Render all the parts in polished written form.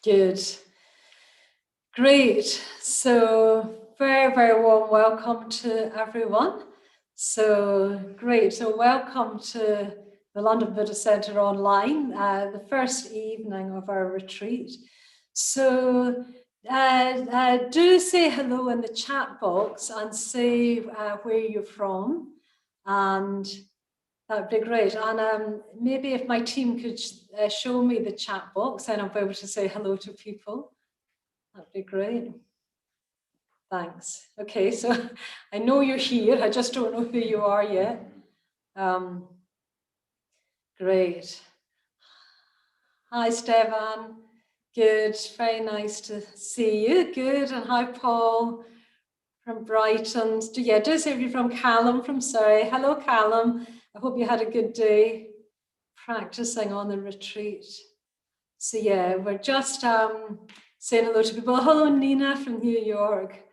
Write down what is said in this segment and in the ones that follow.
Good. Great. So very, very warm welcome to everyone. So great. So welcome to the London Buddhist Centre online, the first evening of our retreat. So do say hello in the chat box and say where you're from, and that'd be great. And maybe if my team could show me the chat box, then I'll be able to say hello to people. That'd be great. Thanks. Okay, so I know you're here. I just don't know who you are yet. Great. Hi, Stefan. Good. Very nice to see you. Good. And hi, Paul from Brighton. Yeah, do say you're from Callum from Surrey. Hello, Callum. I hope you had a good day practicing on the retreat. So yeah, we're just saying hello to people. Hello, Nina from New York.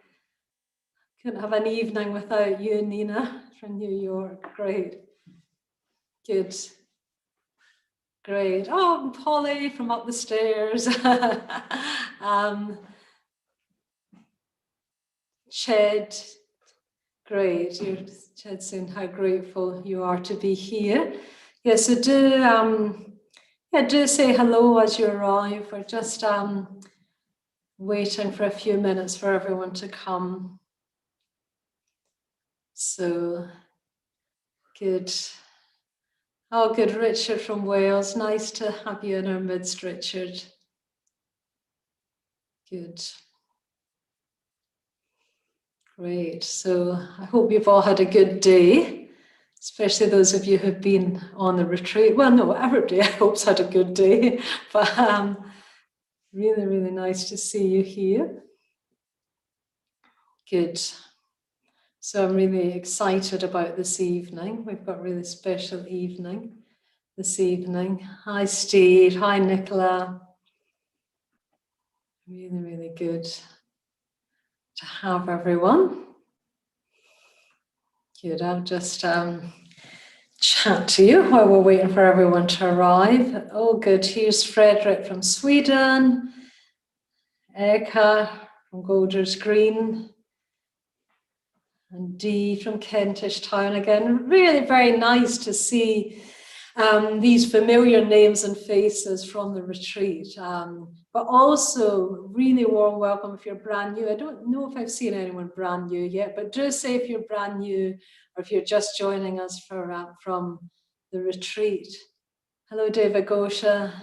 Couldn't have an evening without you, Nina from New York. Great. Good. Great. Oh, and Polly from up the stairs. Ched. Great. Ched saying how grateful you are to be here. Yeah, so do say hello as you arrive. We're just waiting for a few minutes for everyone to come. So good. Oh, good, Richard from Wales. Nice to have you in our midst, Richard. Good. Great. So I hope you've all had a good day, especially those of you who've been on the retreat. Well, no, everybody I hope's had a good day, but really, really nice to see you here. Good. So I'm really excited about this evening. We've got a really special evening this evening. Hi, Steve. Hi, Nicola. Really, really good to have everyone. Good. I'll just chat to you while we're waiting for everyone to arrive. Oh, good. Here's Frederick from Sweden. Eka from Golders Green. And Dee from Kentish Town again. Really very nice to see these familiar names and faces from the retreat, but also really warm welcome if you're brand new. I don't know if I've seen anyone brand new yet, but do say if you're brand new or if you're just joining us from the retreat. Hello, David Gosha.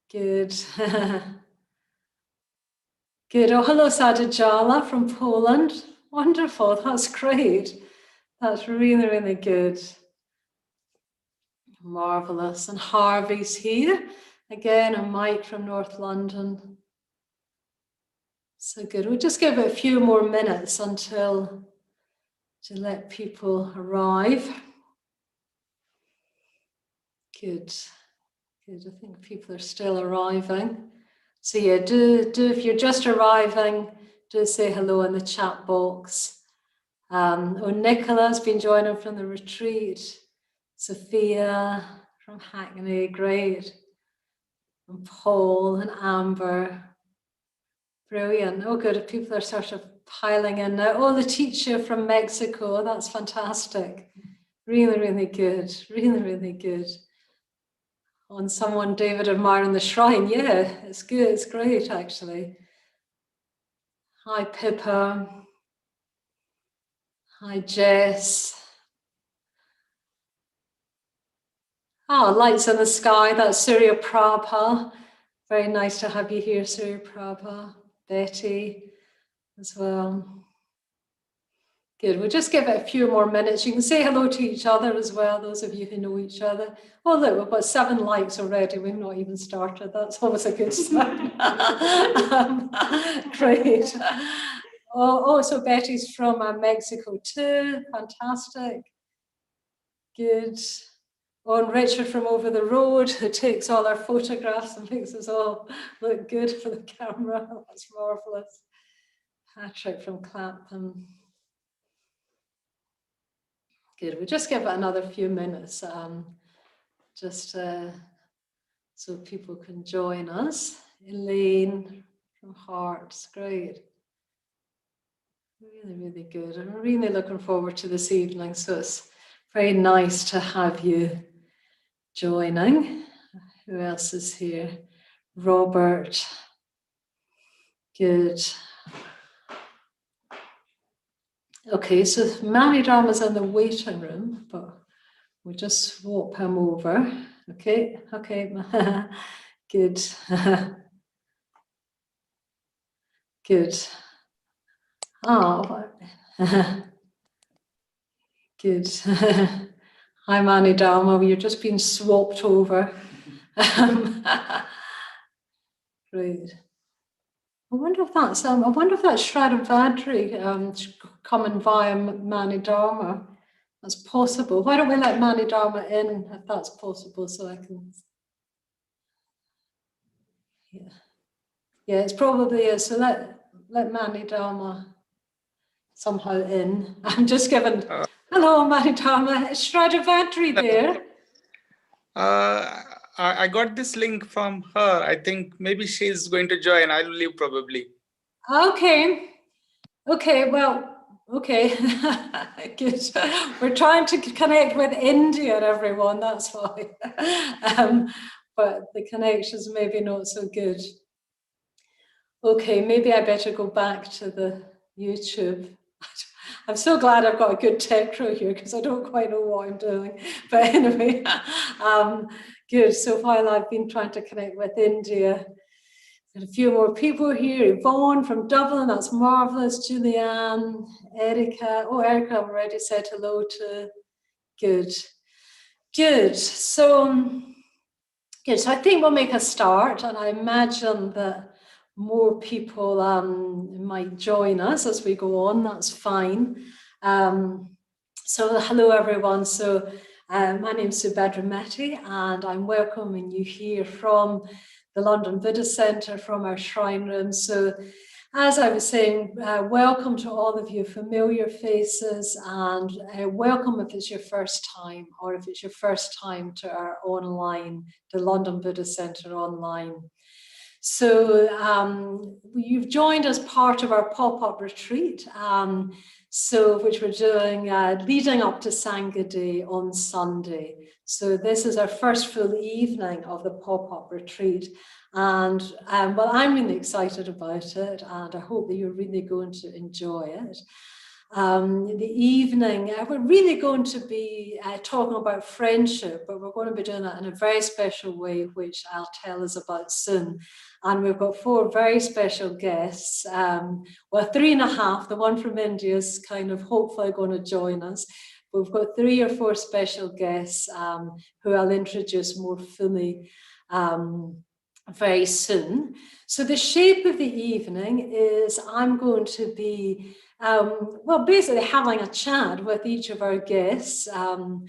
Good. Good. Oh, hello, Sadajala from Poland. Wonderful. That's great. That's really, really good. Marvelous. And Harvey's here. Again, and Mike from North London. So good. We'll just give it a few more minutes to let people arrive. Good. Good. I think people are still arriving. So yeah, do if you're just arriving, do say hello in the chat box. Oh, Nicola's been joining from the retreat. Sophia from Hackney, great. And Paul and Amber. Brilliant. Oh, good. People are sort of piling in now. Oh, the teacher from Mexico. That's fantastic. Really, really good. Really, really good. On someone, David admiring the shrine. Yeah, it's good. It's great, actually. Hi, Pippa. Hi, Jess. Oh, lights in the sky. That's Surya Prabha. Very nice to have you here, Surya Prabha. Betty as well. Good. We'll just give it a few more minutes. You can say hello to each other as well, those of you who know each other. Oh, look, we've got 7 likes already. We've not even started. That's always a good sign. Great. Oh, so Betty's from Mexico too. Fantastic. Good. Oh, and Richard from over the road, who takes all our photographs and makes us all look good for the camera. That's marvellous. Patrick from Clapham. Good. We'll just give it another few minutes, just so people can join us. Elaine from Hearts, great. Really, really good. I'm really looking forward to this evening, so it's very nice to have you joining. Who else is here? Robert. Good. Okay, so Manidharma's in the waiting room, but we'll just swap him over. Okay, okay, good. Good. Oh, good. Hi, Manidharma, you're just being swapped over. Great. I wonder if that's Shradavadri coming via Manidharma. That's possible. Why don't we let Manidharma in if that's possible, so I can. Yeah, it's probably is. So let Manidharma somehow in. I'm just given. Hello, Manidharma. Is Shradavadri there? I got this link from her. I think maybe she's going to join. I'll leave probably. Okay. Okay, well, okay. Good. We're trying to connect with India, everyone, that's why. But the connection's maybe not so good. Okay, maybe I better go back to the YouTube. I'm so glad I've got a good tech crew here because I don't quite know what I'm doing. But anyway, good. So while I've been trying to connect with India, got a few more people here. Yvonne from Dublin, that's marvellous. Julianne, Erica. Oh, Erica, I've already said hello to. Good. Good. So, good. So I think we'll make a start, and I imagine that more people might join us as we go on. That's fine. So hello, everyone. So my name's Subhadra Mehti, and I'm welcoming you here from the London Buddhist Centre, from our shrine room. So as I was saying, welcome to all of you familiar faces, and welcome if it's your first time, or if it's your first time to our online, the London Buddhist Centre online. So you've joined as part of our pop-up retreat, which we're doing leading up to Sangha Day on Sunday. So this is our first full evening of the pop-up retreat. And well, I'm really excited about it, and I hope that you're really going to enjoy it. The evening, we're really going to be talking about friendship, but we're going to be doing it in a very special way, which I'll tell us about soon. And we've got 4 very special guests. Well, 3.5. The one from India is kind of hopefully going to join us. We've got 3 or 4 special guests who I'll introduce more fully very soon. So the shape of the evening is I'm going to be well, basically having a chat with each of our guests about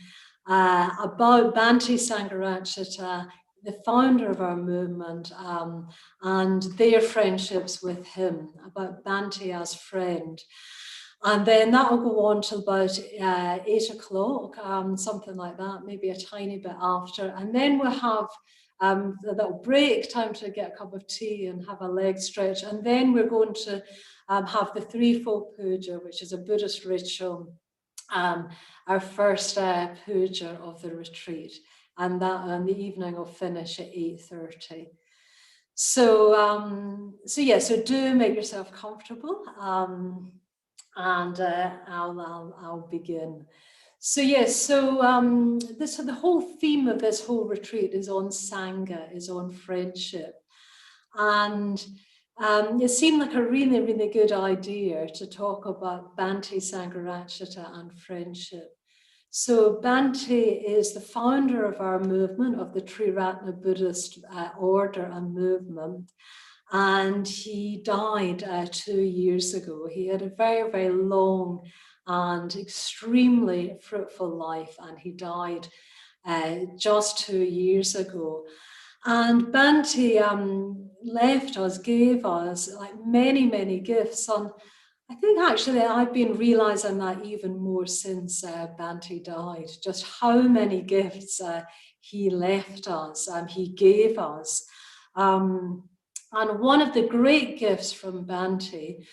Bhante Sangharakshita, the founder of our movement, and their friendships with him, about Banty as friend. And then that will go on till about 8 o'clock, something like that, maybe a tiny bit after. And then we'll have a little break, time to get a cup of tea and have a leg stretch. And then we're going to have the threefold puja, which is a Buddhist ritual, our first puja of the retreat. And that on the evening will finish at 8:30. So, so do make yourself comfortable. And I'll begin. So yes, so the whole theme of this whole retreat is on Sangha, is on friendship. And it seemed like a really, really good idea to talk about Bhante Sangharakshita and friendship. So Banty is the founder of our movement, of the Triratna Buddhist order and movement. And he died 2 years ago. He had a very, very long and extremely fruitful life, and he died just 2 years ago. And Banty left us, gave us like many, many gifts. And I think actually I've been realizing that even more since Banty died, just how many gifts he left us, he gave us. And one of the great gifts from Banty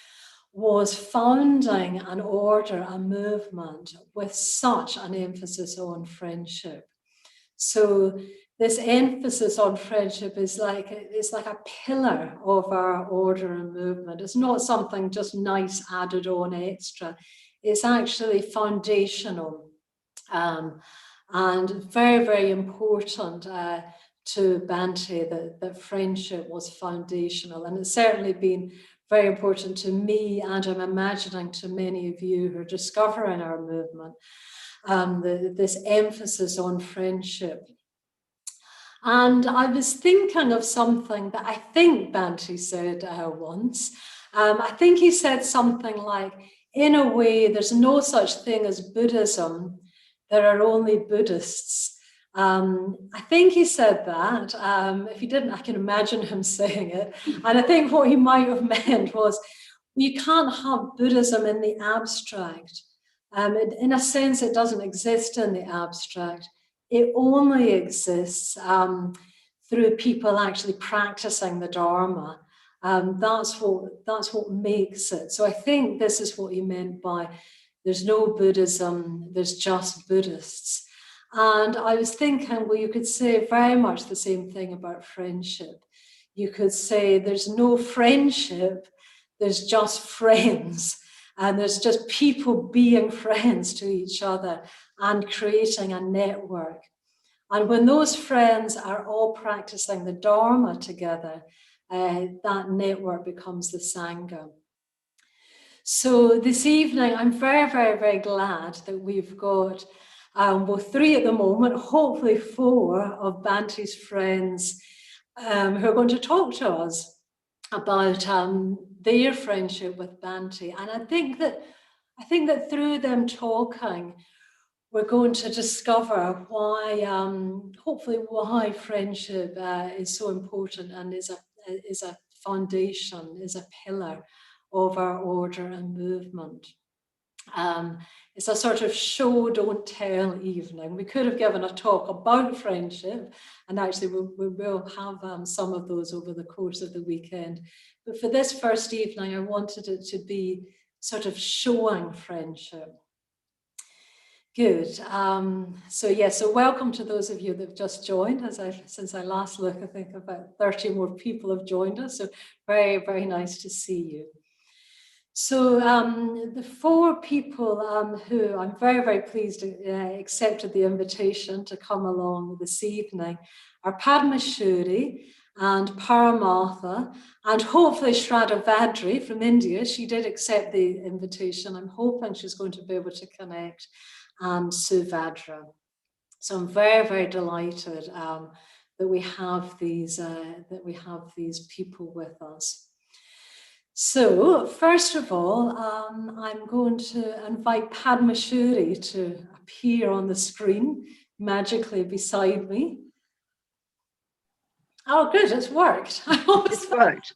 was founding an order, a movement with such an emphasis on friendship. So this emphasis on friendship is like, it's like a pillar of our order and movement. It's not something just nice added on extra. It's actually foundational and very, very important to Banty that friendship was foundational. And it's certainly been very important to me, and I'm imagining to many of you who are discovering our movement, this emphasis on friendship. And I was thinking of something that I think Banty said once. I think he said something like, in a way, there's no such thing as Buddhism. There are only Buddhists. I think he said that. If he didn't, I can imagine him saying it. And I think what he might have meant was, you can't have Buddhism in the abstract. In a sense, it doesn't exist in the abstract. It only exists through people actually practicing the Dharma. That's what makes it. So I think this is what he meant by there's no Buddhism, there's just Buddhists. And I was thinking, well, you could say very much the same thing about friendship. You could say there's no friendship, there's just friends. And there's just people being friends to each other and creating a network. And when those friends are all practicing the Dharma together, that network becomes the Sangha. So this evening, I'm very, very, very glad that we've got, well, 3 at the moment, hopefully 4 of Banty's friends who are going to talk to us about their friendship with Banty. And I think that through them talking, we're going to discover why, hopefully, why friendship is so important and is a foundation, is a pillar of our order and movement. It's a sort of show, don't tell evening. We could have given a talk about friendship, and actually we will have some of those over the course of the weekend. But for this first evening, I wanted it to be sort of showing friendship. Good. So welcome to those of you that have just joined. Since I last looked, I think about 30 more people have joined us. So very, very nice to see you. So the 4 people who I'm very, very pleased accepted the invitation to come along this evening are Padmashuri and Paramatha, and hopefully Shraddha Vadri from India. She did accept the invitation. I'm hoping she's going to be able to connect, and Suvadra. So I'm very, very delighted that we have these people with us. So first of all, I'm going to invite Padmashuri to appear on the screen magically beside me. Oh, good, it's worked. It's worked.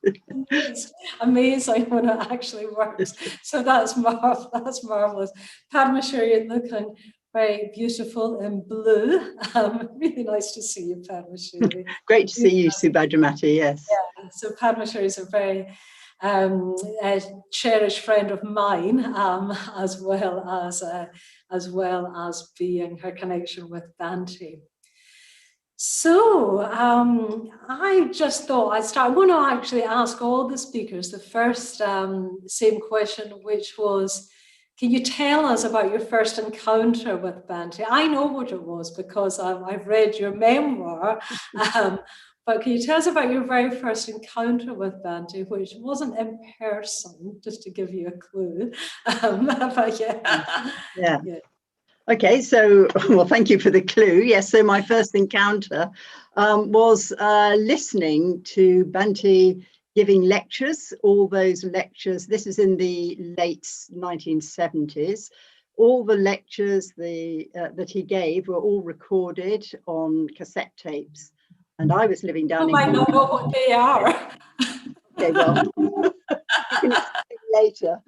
It's amazing when it actually works. So that's marvelous. Padmashuri looking very beautiful in blue. Really nice to see you, Padmashuri. Great to see you, Subhadramati, yes. Yeah, so Padmashuri is a very a cherished friend of mine, as well as being her connection with Banty. So I just thought I'd start. I want to actually ask all the speakers the first same question, which was, can you tell us about your first encounter with Banty? I know what it was because I've read your memoir, but can you tell us about your very first encounter with Banty, which wasn't in person, just to give you a clue. But yeah. Okay, so, well, thank you for the clue. Yes, so my first encounter was listening to Banty giving lectures, all those lectures. This is in the late 1970s. All the lectures that he gave were all recorded on cassette tapes. And I was living down in... I don't know what they are. Okay, well, you can explain later.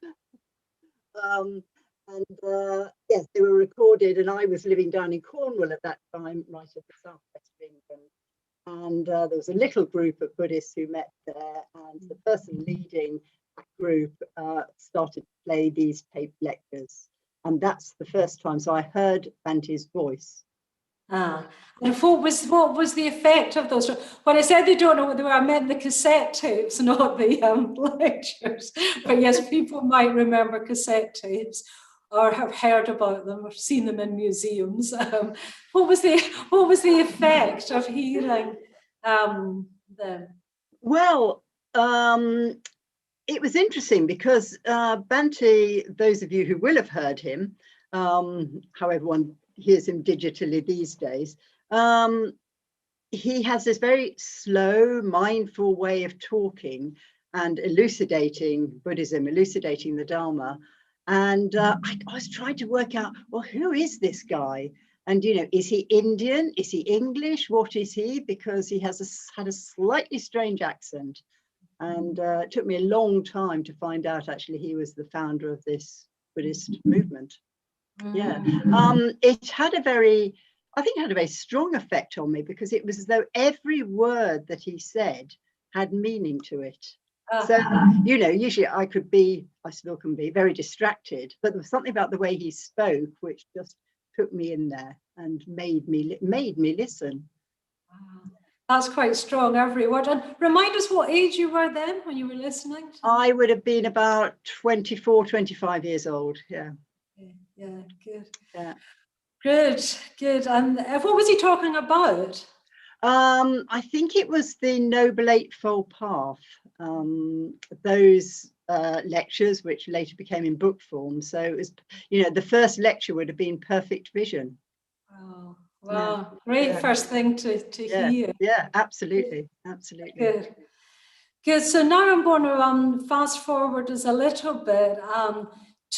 Yes, they were recorded, and I was living down in Cornwall at that time, right at the southwest of England. And there was a little group of Buddhists who met there, and the person leading that group started to play these taped lectures. And that's the first time. So I heard Banty's voice. And what was the effect of those? When I said they don't know what they were, I meant the cassette tapes, not the lectures. But yes, people might remember cassette tapes, or have heard about them, or seen them in museums. What was the effect of hearing them? Well, it was interesting because Banty, those of you who will have heard him, however one hears him digitally these days, he has this very slow, mindful way of talking and elucidating Buddhism, elucidating the Dharma. And I was trying to work out, well, who is this guy? And, you know, is he Indian? Is he English? What is he? Because he has had a slightly strange accent. And it took me a long time to find out actually he was the founder of this Buddhist movement. Yeah, it had a very strong effect on me, because it was as though every word that he said had meaning to it. So, you know, usually I still can be very distracted, but there was something about the way he spoke which just took me in there and made me listen. That's quite strong, every word. And remind us what age you were then when you were listening. I would have been about 24, 25 years old. Yeah. Yeah, good. Yeah. Good. And what was he talking about? I think it was the Noble Eightfold Path, those lectures, which later became in book form. So it was, you know, the first lecture would have been Perfect Vision. Wow, yeah. Great first thing to hear. Yeah, absolutely. Good. So now I'm going to fast forward us a little bit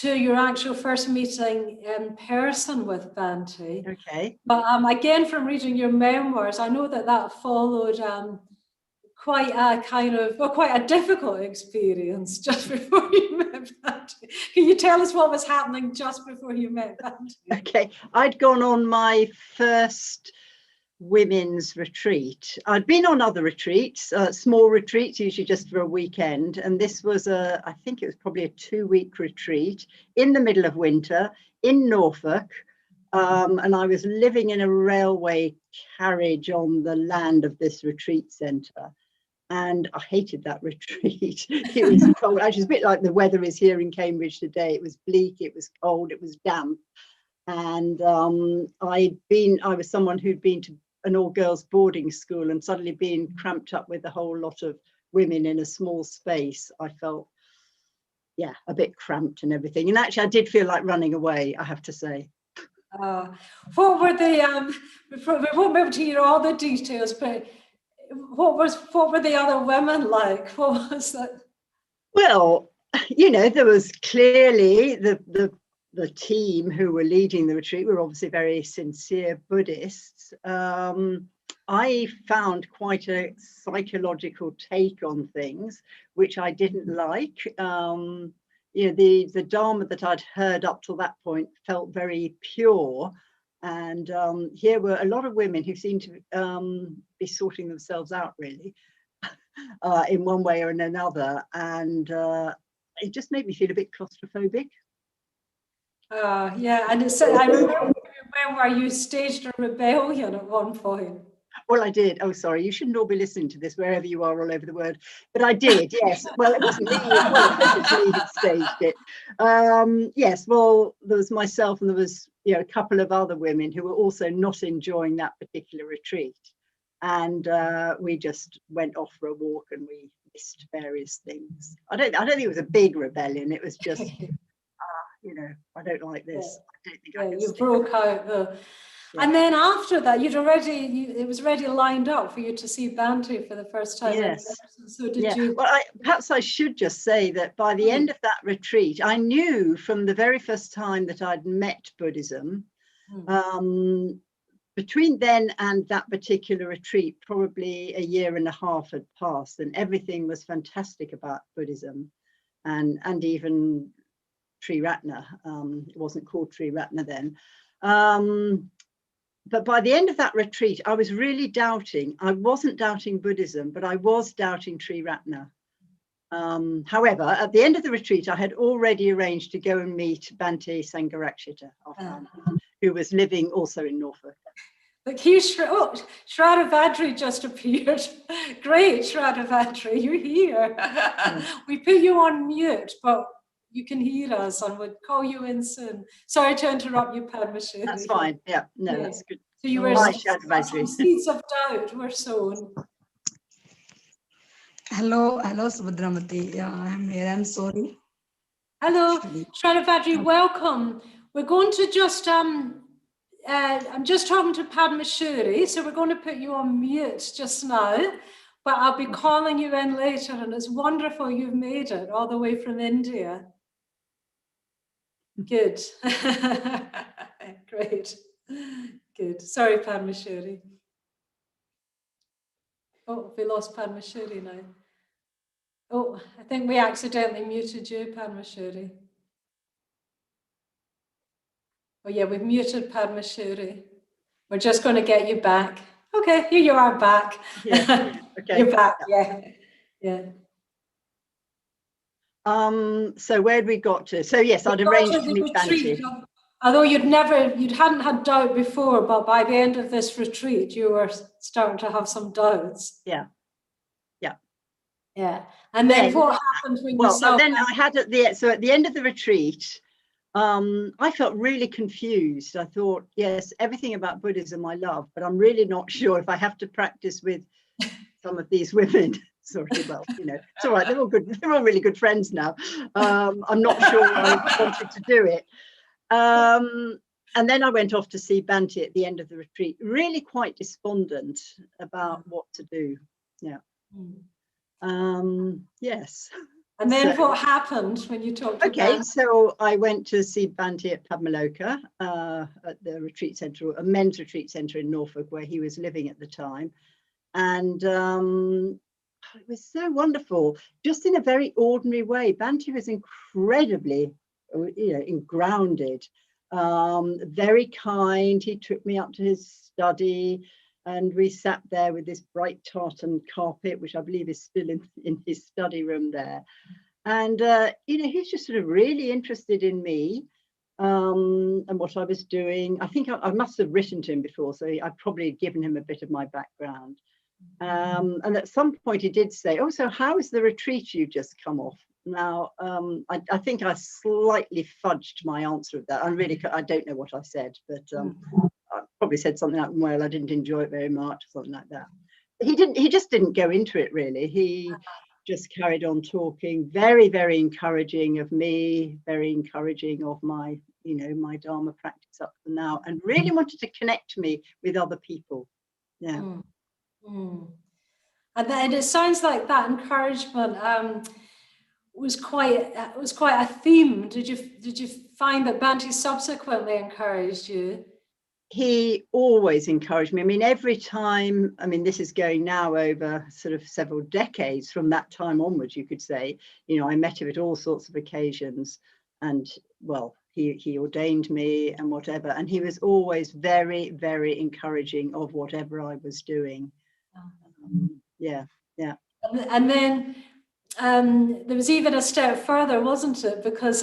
to your actual first meeting in person with Banty. Okay. But again, from reading your memoirs, I know that followed quite a difficult experience just before you met Banty. Can you tell us what was happening just before you met Banty? Okay, I'd gone on my first women's retreat. I'd been on other retreats, small retreats, usually just for a weekend, and this was I think it was probably a 2-week retreat in the middle of winter in Norfolk, and I was living in a railway carriage on the land of this retreat centre, and I hated that retreat. It was cold. Actually, it's a bit like the weather is here in Cambridge today. It was bleak, it was cold, it was damp. And I was someone who'd been to an all-girls boarding school, and suddenly being cramped up with a whole lot of women in a small space, I felt, yeah, a bit cramped and everything. And actually, I did feel like running away, I have to say. What were the? We won't be able to hear all the details, but what were the other women like? What was that? Well, you know, there was clearly the team who were leading the retreat were obviously very sincere Buddhists. I found quite a psychological take on things, which I didn't like. You know, the Dharma that I'd heard up till that point felt very pure. And here were a lot of women who seemed to be sorting themselves out, really, in one way or in another. And it just made me feel a bit claustrophobic. Yeah, and I remember where you staged a rebellion at one point. Well, I did. Oh, sorry, you shouldn't all be listening to this wherever you are all over the world. But I did, yes. Well, it wasn't me. Well, it was me who staged it. Yes, well, there was myself, and there was, you know, a couple of other women who were also not enjoying that particular retreat. And we just went off for a walk, and we missed various things. I don't think it was a big rebellion. It was just, you know, I don't like this. I don't think I can. You broke out the. Yeah. And then after that, it was already lined up for you to see Banty for the first time. Yes. So did you? Well, perhaps I should just say that by the end of that retreat, I knew from the very first time that I'd met Buddhism, between then and that particular retreat, probably a year and a half had passed, and everything was fantastic about Buddhism, and even Triratna. It wasn't called Triratna then. But by the end of that retreat, I was really doubting. I wasn't doubting Buddhism, but I was doubting Triratna. However, at the end of the retreat, I had already arranged to go and meet Bhante Sangharakshita, who was living also in Norfolk. Look, Shradavadri just appeared. Great, Shradavadri, you're here. We put you on mute, but you can hear us and we'll call you in soon. Sorry to interrupt you, Padmashuri. That's fine. Yeah, no, Yeah. that's good. So you were some seeds of doubt were sown. Hello, Subhadramati. Yeah, I'm here. I'm sorry. Hello, Shradavadri, welcome. We're going to just, I'm just talking to Padmashuri, so we're going to put you on mute just now, but I'll be calling you in later, and it's wonderful you've made it all the way from India. Good. Great. Good. Sorry, Padmashuri. Oh, we lost Padmashuri now. Oh, I think we accidentally muted you, Padmashuri. Oh yeah, we've muted Padmashuri. We're just going to get you back. Okay, here you are back. Yeah, okay. You're back, yeah. Yeah. So where'd we got to? So yes, I'd arranged to meet Banty. Although you hadn't had doubt before, but by the end of this retreat, you were starting to have some doubts. Yeah. Yeah. Yeah. And then what happened when you saw? Well, then I had at the end of the retreat, I felt really confused. I thought, yes, everything about Buddhism I love, but I'm really not sure if I have to practice with some of these women. Sorry, well, you know, it's all right. They're all good. They're all really good friends now. I'm not sure I wanted to do it. And then I went off to see Banty at the end of the retreat, really quite despondent about what to do. Yeah. Yes. And then what happened when you talked to Banty? So I went to see Banty at Padmaloka at the retreat centre, a men's retreat centre in Norfolk, where he was living at the time. And it was so wonderful, just in a very ordinary way. Banty was incredibly, grounded, very kind. He took me up to his study, and we sat there with this bright tartan carpet, which I believe is still in his study room there. And, he's just sort of really interested in me and what I was doing. I think I must have written to him before, so I'd probably given him a bit of my background. And at some point he did say, oh, so how is the retreat you just come off? Now, I think I slightly fudged my answer of that. I don't know what I said, but I probably said something like, well, I didn't enjoy it very much, or something like that. He just didn't go into it, really. He just carried on talking, very, very encouraging of me, very encouraging of my, my Dharma practice up to now, and really wanted to connect me with other people. Yeah. And then it sounds like that encouragement was quite a theme. Did you find that Banty subsequently encouraged you? He always encouraged me. I mean, every time, this is going now over sort of several decades from that time onwards, you could say, I met him at all sorts of occasions, and well, he ordained me and whatever, and he was always very, very encouraging of whatever I was doing. Yeah. And then there was even a step further, wasn't it? Because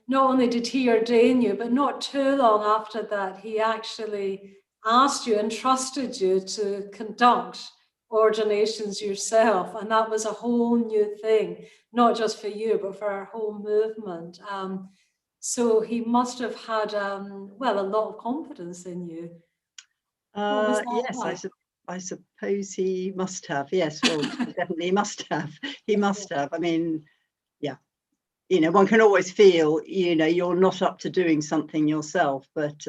not only did he ordain you, but not too long after that, he actually asked you and trusted you to conduct ordinations yourself. And that was a whole new thing, not just for you, but for our whole movement. So he must have had, a lot of confidence in you. Yes, like? I suppose he must have. Yes, well, definitely must have. He must have. Yeah. One can always feel, you're not up to doing something yourself. But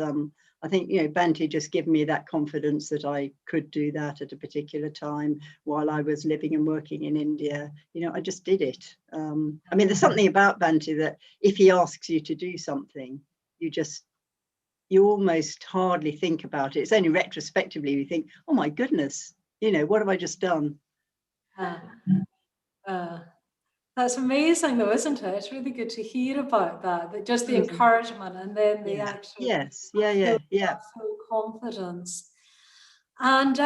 I think, Banty just gave me that confidence that I could do that at a particular time while I was living and working in India. I just did it. There's something about Banty that if he asks you to do something, you almost hardly think about it. It's only retrospectively you think, oh my goodness, what have I just done? That's amazing though, isn't it? It's really good to hear about that just the encouragement and then the actual full confidence. And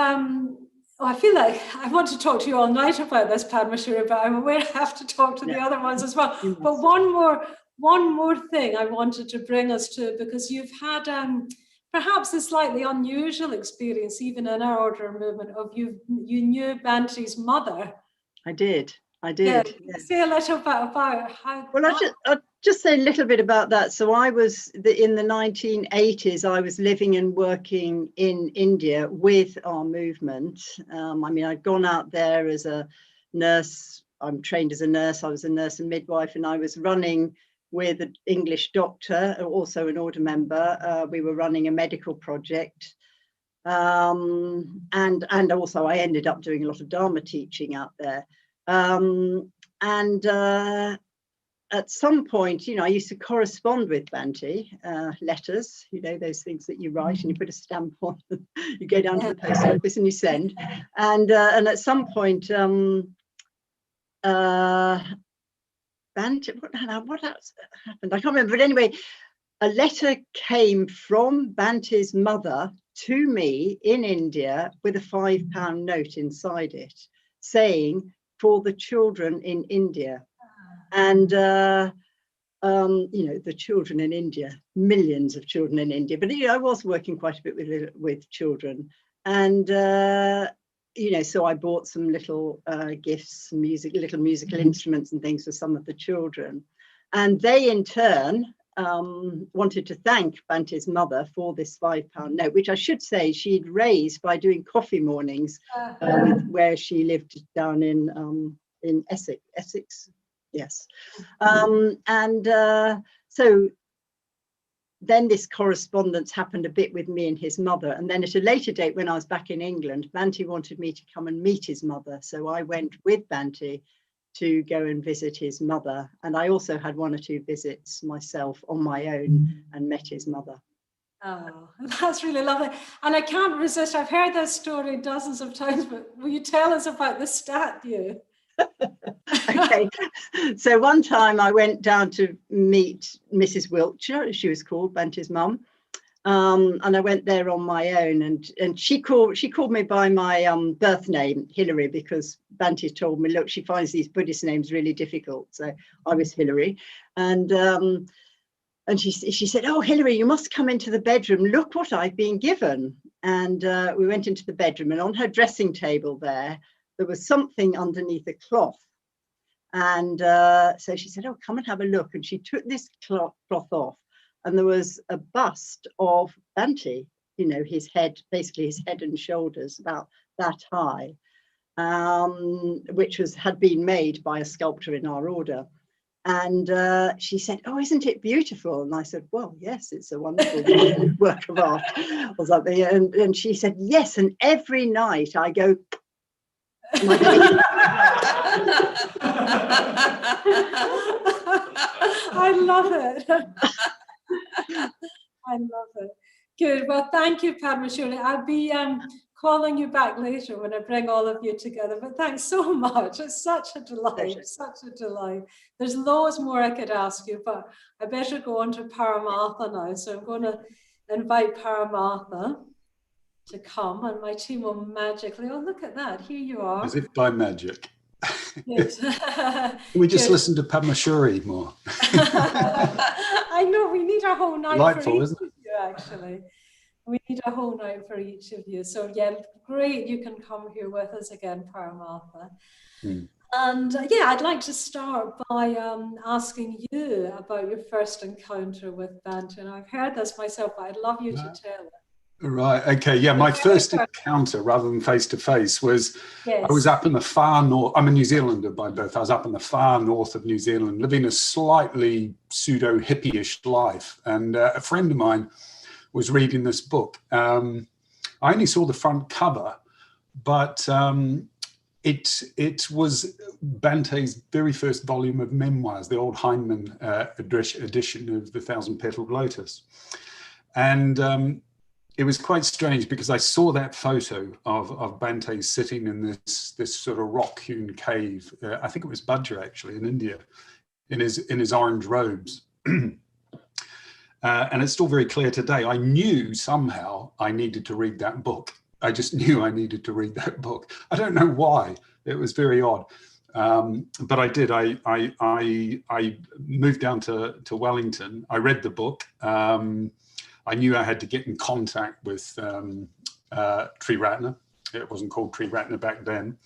I feel like I want to talk to you all night about this, Padmashuri, but I'm aware I have to talk to the other ones as well. But one more thing I wanted to bring us to, because you've had perhaps a slightly unusual experience, even in our order movement, of you knew Banty's mother. I did. Yeah. Say a little bit about how. Well, I'll just say a little bit about that. So I was in the 1980s, I was living and working in India with our movement. I mean, I'd gone out there as a nurse. I'm trained as a nurse. I was a nurse and midwife, and I was running with an English doctor, also an order member. We were running a medical project. And also I ended up doing a lot of Dharma teaching out there. At some point, you know, I used to correspond with Banty, letters, you know, those things that you write and you put a stamp on, you go down to the post office and you send. And at some point, Banty, what else happened? I can't remember, but anyway, a letter came from Banty's mother to me in India with a £5 note inside it, saying, for the children in India. And, you know, the children in India, millions of children in India, but, you know, I was working quite a bit with children. And, you know, so I bought some little gifts, little musical instruments and things for some of the children. And they in turn wanted to thank Banty's mother for this £5 note, which I should say she'd raised by doing coffee mornings where she lived down in Essex. Yes. So then this correspondence happened a bit with me and his mother. And then at a later date, when I was back in England, Banty wanted me to come and meet his mother. So I went with Banty to go and visit his mother. And I also had 1 or 2 visits myself on my own and met his mother. Oh, that's really lovely. And I can't resist, I've heard this story dozens of times, but will you tell us about the statue? Okay, so one time I went down to meet Mrs. Wiltshire, as she was called, Banty's mum, and I went there on my own, and she called me by my birth name, Hilary, because Banty told me, look, she finds these Buddhist names really difficult, so I was Hilary, and she said, oh, Hilary, you must come into the bedroom, look what I've been given. And we went into the bedroom, and on her dressing table there was something underneath a cloth. And so she said, oh, come and have a look. And she took this cloth off, and there was a bust of Banty, you know, his head, basically his head and shoulders, about that high, which had been made by a sculptor in our order. And she said, oh, isn't it beautiful? And I said, well, yes, it's a wonderful work of art or something. And she said, yes, and every night I go, and I love it. I love it. Good. Well, thank you, Padmashuri. I'll be calling you back later when I bring all of you together. But thanks so much. It's such a delight. Such a delight. There's loads more I could ask you, but I better go on to Paramartha now. So I'm going to invite Paramartha to come, and my team will magically, oh, look at that, here you are. As if by magic. Yes. Can we just listen to Padmashuri more? I know, we need a whole night Delightful, for each isn't it? of you, actually. We need a whole night for each of you. So yeah, great, you can come here with us again, Paramartha. And yeah, I'd like to start by asking you about your first encounter with Banty. And I've heard this myself, but I'd love you to tell it. Right, okay, yeah, my first encounter, rather than face-to-face, was I was up in the far north. I'm a New Zealander by birth. I was up in the far north of New Zealand, living a slightly pseudo-hippie-ish life. And a friend of mine was reading this book. I only saw the front cover, but it was Bante's very first volume of memoirs, the old Heinemann edition of The Thousand Petaled Lotus. And it was quite strange because I saw that photo of Bhante sitting in this sort of rock-hewn cave. I think it was Budger actually in India, in his orange robes. And it's still very clear today. I knew somehow I needed to read that book. I just knew I needed to read that book. I don't know why. It was very odd. But I did. I moved down to Wellington. I read the book. I knew I had to get in contact with Triratna. It wasn't called Triratna back then.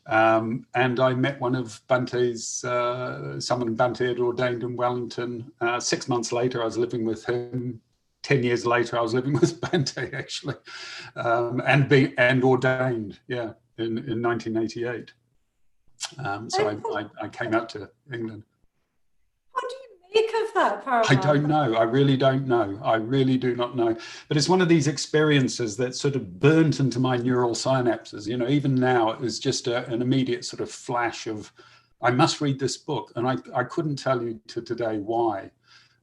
And I met one of Banty's, someone Banty had ordained in Wellington. 6 months later, I was living with him. 10 years later, I was living with Banty actually, and ordained, yeah, in 1988. So I came out to England. What do you make of that, Padma? I don't know. I really don't know. I really do not know. But it's one of these experiences that sort of burnt into my neural synapses. You know, even now it was just an immediate sort of flash of, I must read this book. And I couldn't tell you to today why.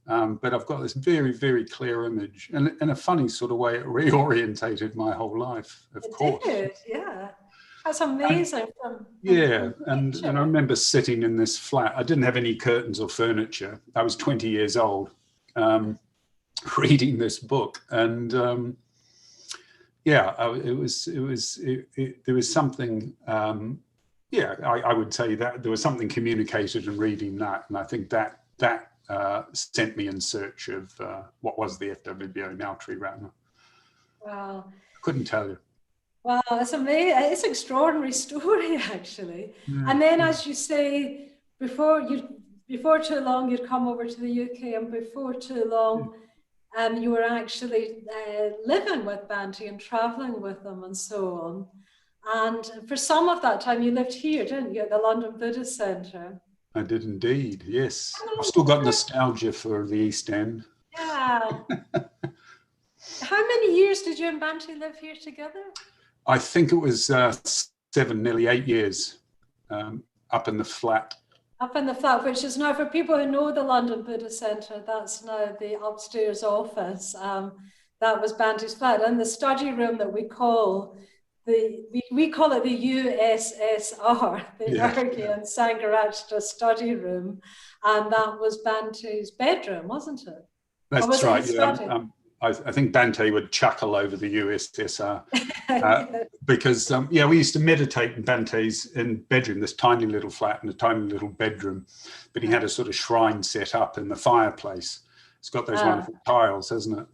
But I've got this very, very clear image. And in a funny sort of way, it reorientated my whole life, of course. It did, yeah. That's amazing. And I remember sitting in this flat. I didn't have any curtains or furniture. I was 20 years old, reading this book, and there was something. I would say that there was something communicated in reading that, and I think that sent me in search of what was the FWBO, now Triratna. Wow. Couldn't tell you. Wow, it's amazing. It's an extraordinary story, actually. Yeah. And then, as you say, before too long, you'd come over to the UK, and before too long, you were actually living with Banty and traveling with them and so on. And for some of that time, you lived here, didn't you, at the London Buddhist Centre? I did indeed, yes. I've still got nostalgia for the East End. Yeah. How many years did you and Banty live here together? I think it was 7, nearly 8 years, up in the flat. Up in the flat, which is now, for people who know the London Buddhist Centre, that's now the upstairs office. That was Banty's flat. And the study room that we call it the USSR, the Bhante Sangharakshita study room. And that was Banty's bedroom, wasn't it? That's right, yeah. I think Bhante would chuckle over the USSR because, we used to meditate in Bhante's bedroom, this tiny little flat and a tiny little bedroom, but he had a sort of shrine set up in the fireplace. It's got those wonderful tiles, hasn't it?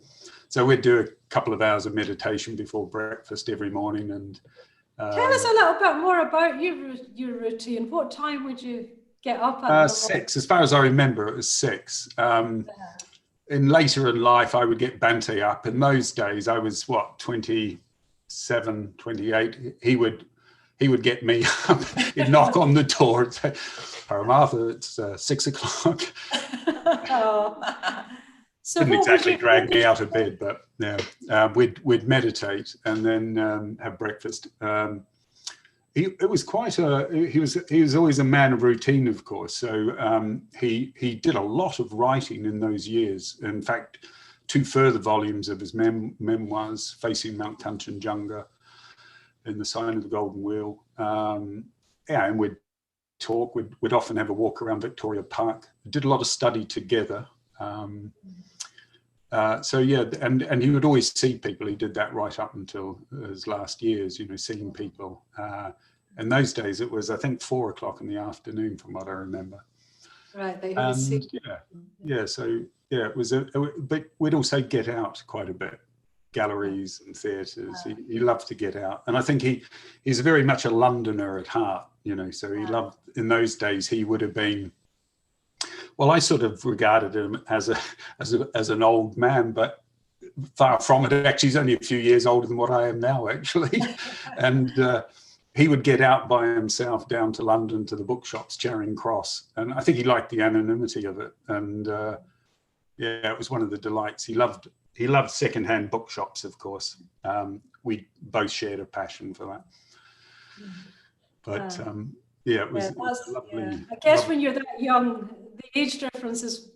So we'd do a couple of hours of meditation before breakfast every morning. And tell us a little bit more about your routine. What time would you get up at? 6, as far as I remember, it was 6. Later in life, I would get Banty up. In those days, I was, 27, 28. He would get me up. He'd knock on the door and say, Paramartha, it's 6 o'clock. So didn't exactly drag me out of bed, but we'd meditate and then have breakfast. He was always a man of routine, of course. So he did a lot of writing in those years. In fact, 2 further volumes of his memoirs, Facing Mount Kanchenjunga, In the Sign of the Golden Wheel. And we'd talk. We'd often have a walk around Victoria Park. We did a lot of study together. And he would always see people. He did that right up until his last years, seeing people. In those days, it was, I think, 4 o'clock in the afternoon, from what I remember. Right. They it was. But we'd also get out quite a bit, galleries and theatres. He loved to get out, and I think he's very much a Londoner at heart. So he loved. In those days, he would have been. Well, I sort of regarded him as an old man, but far from it. Actually, he's only a few years older than what I am now, actually. And he would get out by himself down to London to the bookshops, Charing Cross. And I think he liked the anonymity of it. And it was one of the delights. He loved secondhand bookshops, of course. We both shared a passion for that. But it was lovely. Yeah. I guess when you're that young, the age difference is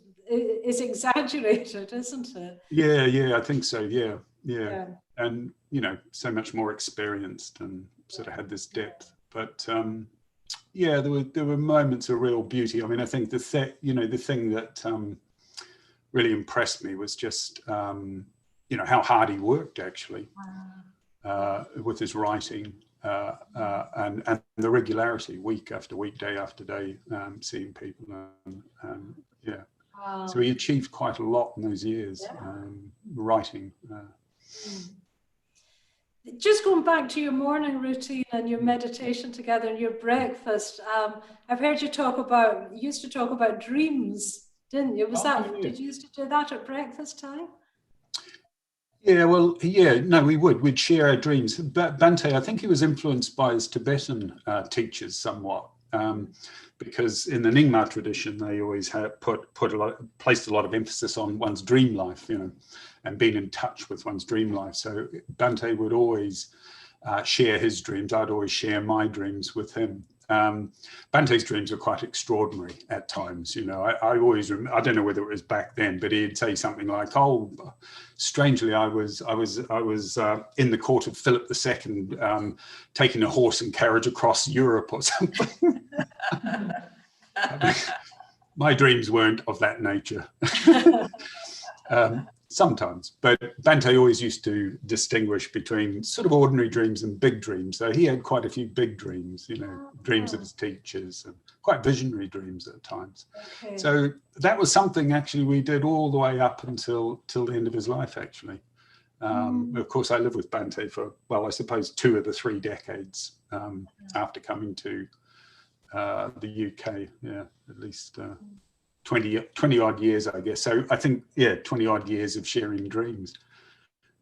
exaggerated, isn't it? Yeah, I think so. Yeah. you know, so much more experienced and sort of had this depth. But yeah, there were moments of real beauty. I mean, I think the thing that really impressed me was just you know, how hard he worked actually with his writing and the regularity, week after week, day after day, seeing people and yeah. Wow. So he achieved quite a lot in those years, writing. Just going back to your morning routine and your meditation together and your breakfast, I've heard you used to talk about dreams, didn't you? Did you used to do that at breakfast time? Yeah, well, yeah, no, we'd share our dreams. But Bhante, I think he was influenced by his Tibetan teachers somewhat, because in the Nyingma tradition, they always had placed a lot of emphasis on one's dream life, you know, and being in touch with one's dream life. So Bhante would always share his dreams. I'd always share my dreams with him. Bante's dreams are quite extraordinary at times, you know. I always I don't know whether it was back then, but he'd say something like, "Oh, strangely, I was in the court of Philip II, taking a horse and carriage across Europe or something." My dreams weren't of that nature. Sometimes, but Bhante always used to distinguish between sort of ordinary dreams and big dreams. So he had quite a few big dreams, you know, dreams of his teachers and quite visionary dreams at times. Okay. So that was something actually we did all the way up until the end of his life, actually. Of course, I lived with Bhante for, well, I suppose 2 of the 3 decades after coming to the UK, yeah, at least 20 odd years, I guess. So I think, yeah, 20 odd years of sharing dreams.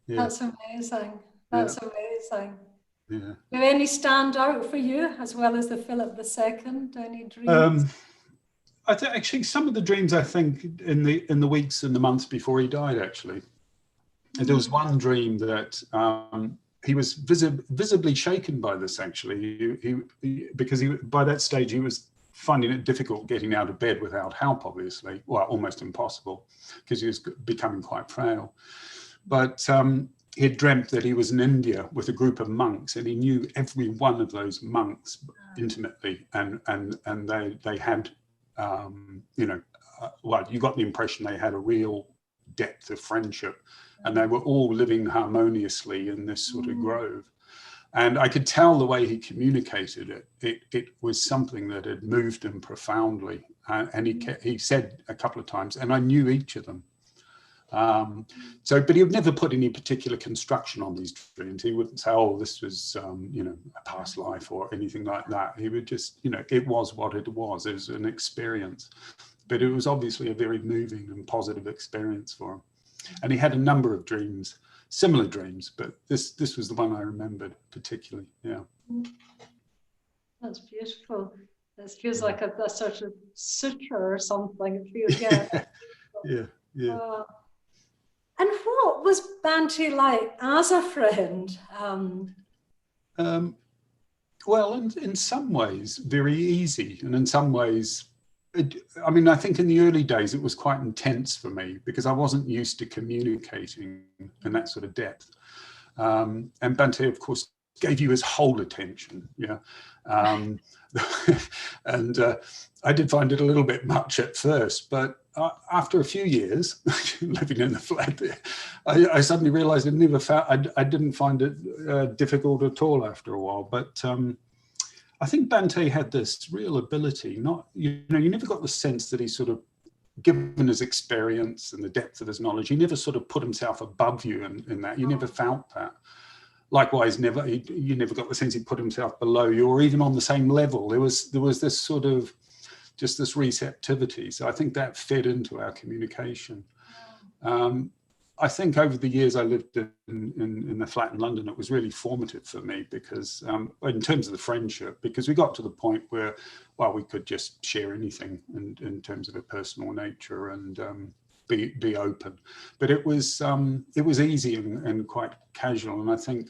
Yeah. That's amazing. That's amazing. Yeah. Do any stand out for you as well as the Philip II? Any dreams? I think actually some of the dreams, I think in the weeks and the months before he died, actually, there was one dream that he was visibly shaken by this. Actually, because by that stage he was finding it difficult getting out of bed without help, obviously, well, almost impossible, because he was becoming quite frail. But he had dreamt that he was in India with a group of monks, and he knew every one of those monks intimately, and they had, you know, well, you got the impression they had a real depth of friendship, and they were all living harmoniously in this sort of grove. And I could tell the way he communicated it was something that had moved him profoundly. And he said a couple of times, and I knew each of them. But he would never put any particular construction on these dreams. He wouldn't say, "Oh, this was, you know, a past life" or anything like that. He would just, you know, it was what it was. It was an experience. But it was obviously a very moving and positive experience for him. And he had a number of dreams, similar dreams, but this was the one I remembered particularly. Yeah. That's beautiful. This feels like a sort of sutra or something. It feels, yeah. Yeah. And what was Banty like as a friend? Well, in some ways, very easy, and in some ways, I mean, I think in the early days it was quite intense for me because I wasn't used to communicating in that sort of depth. And Bante, of course, gave you his whole attention. Yeah. And I did find it a little bit much at first, but after a few years living in the flat there, I suddenly realized I didn't find it difficult at all after a while. But I think Bante had this real ability, you never got the sense that he sort of, given his experience and the depth of his knowledge, he never sort of put himself above you in that. You never felt that. Likewise, you never got the sense he put himself below you or even on the same level. There was this sort of, just this receptivity. So I think that fed into our communication. I think over the years I lived in the flat in London, it was really formative for me because in terms of the friendship, because we got to the point where, well, we could just share anything in terms of a personal nature and be open. But it was easy and quite casual. And I think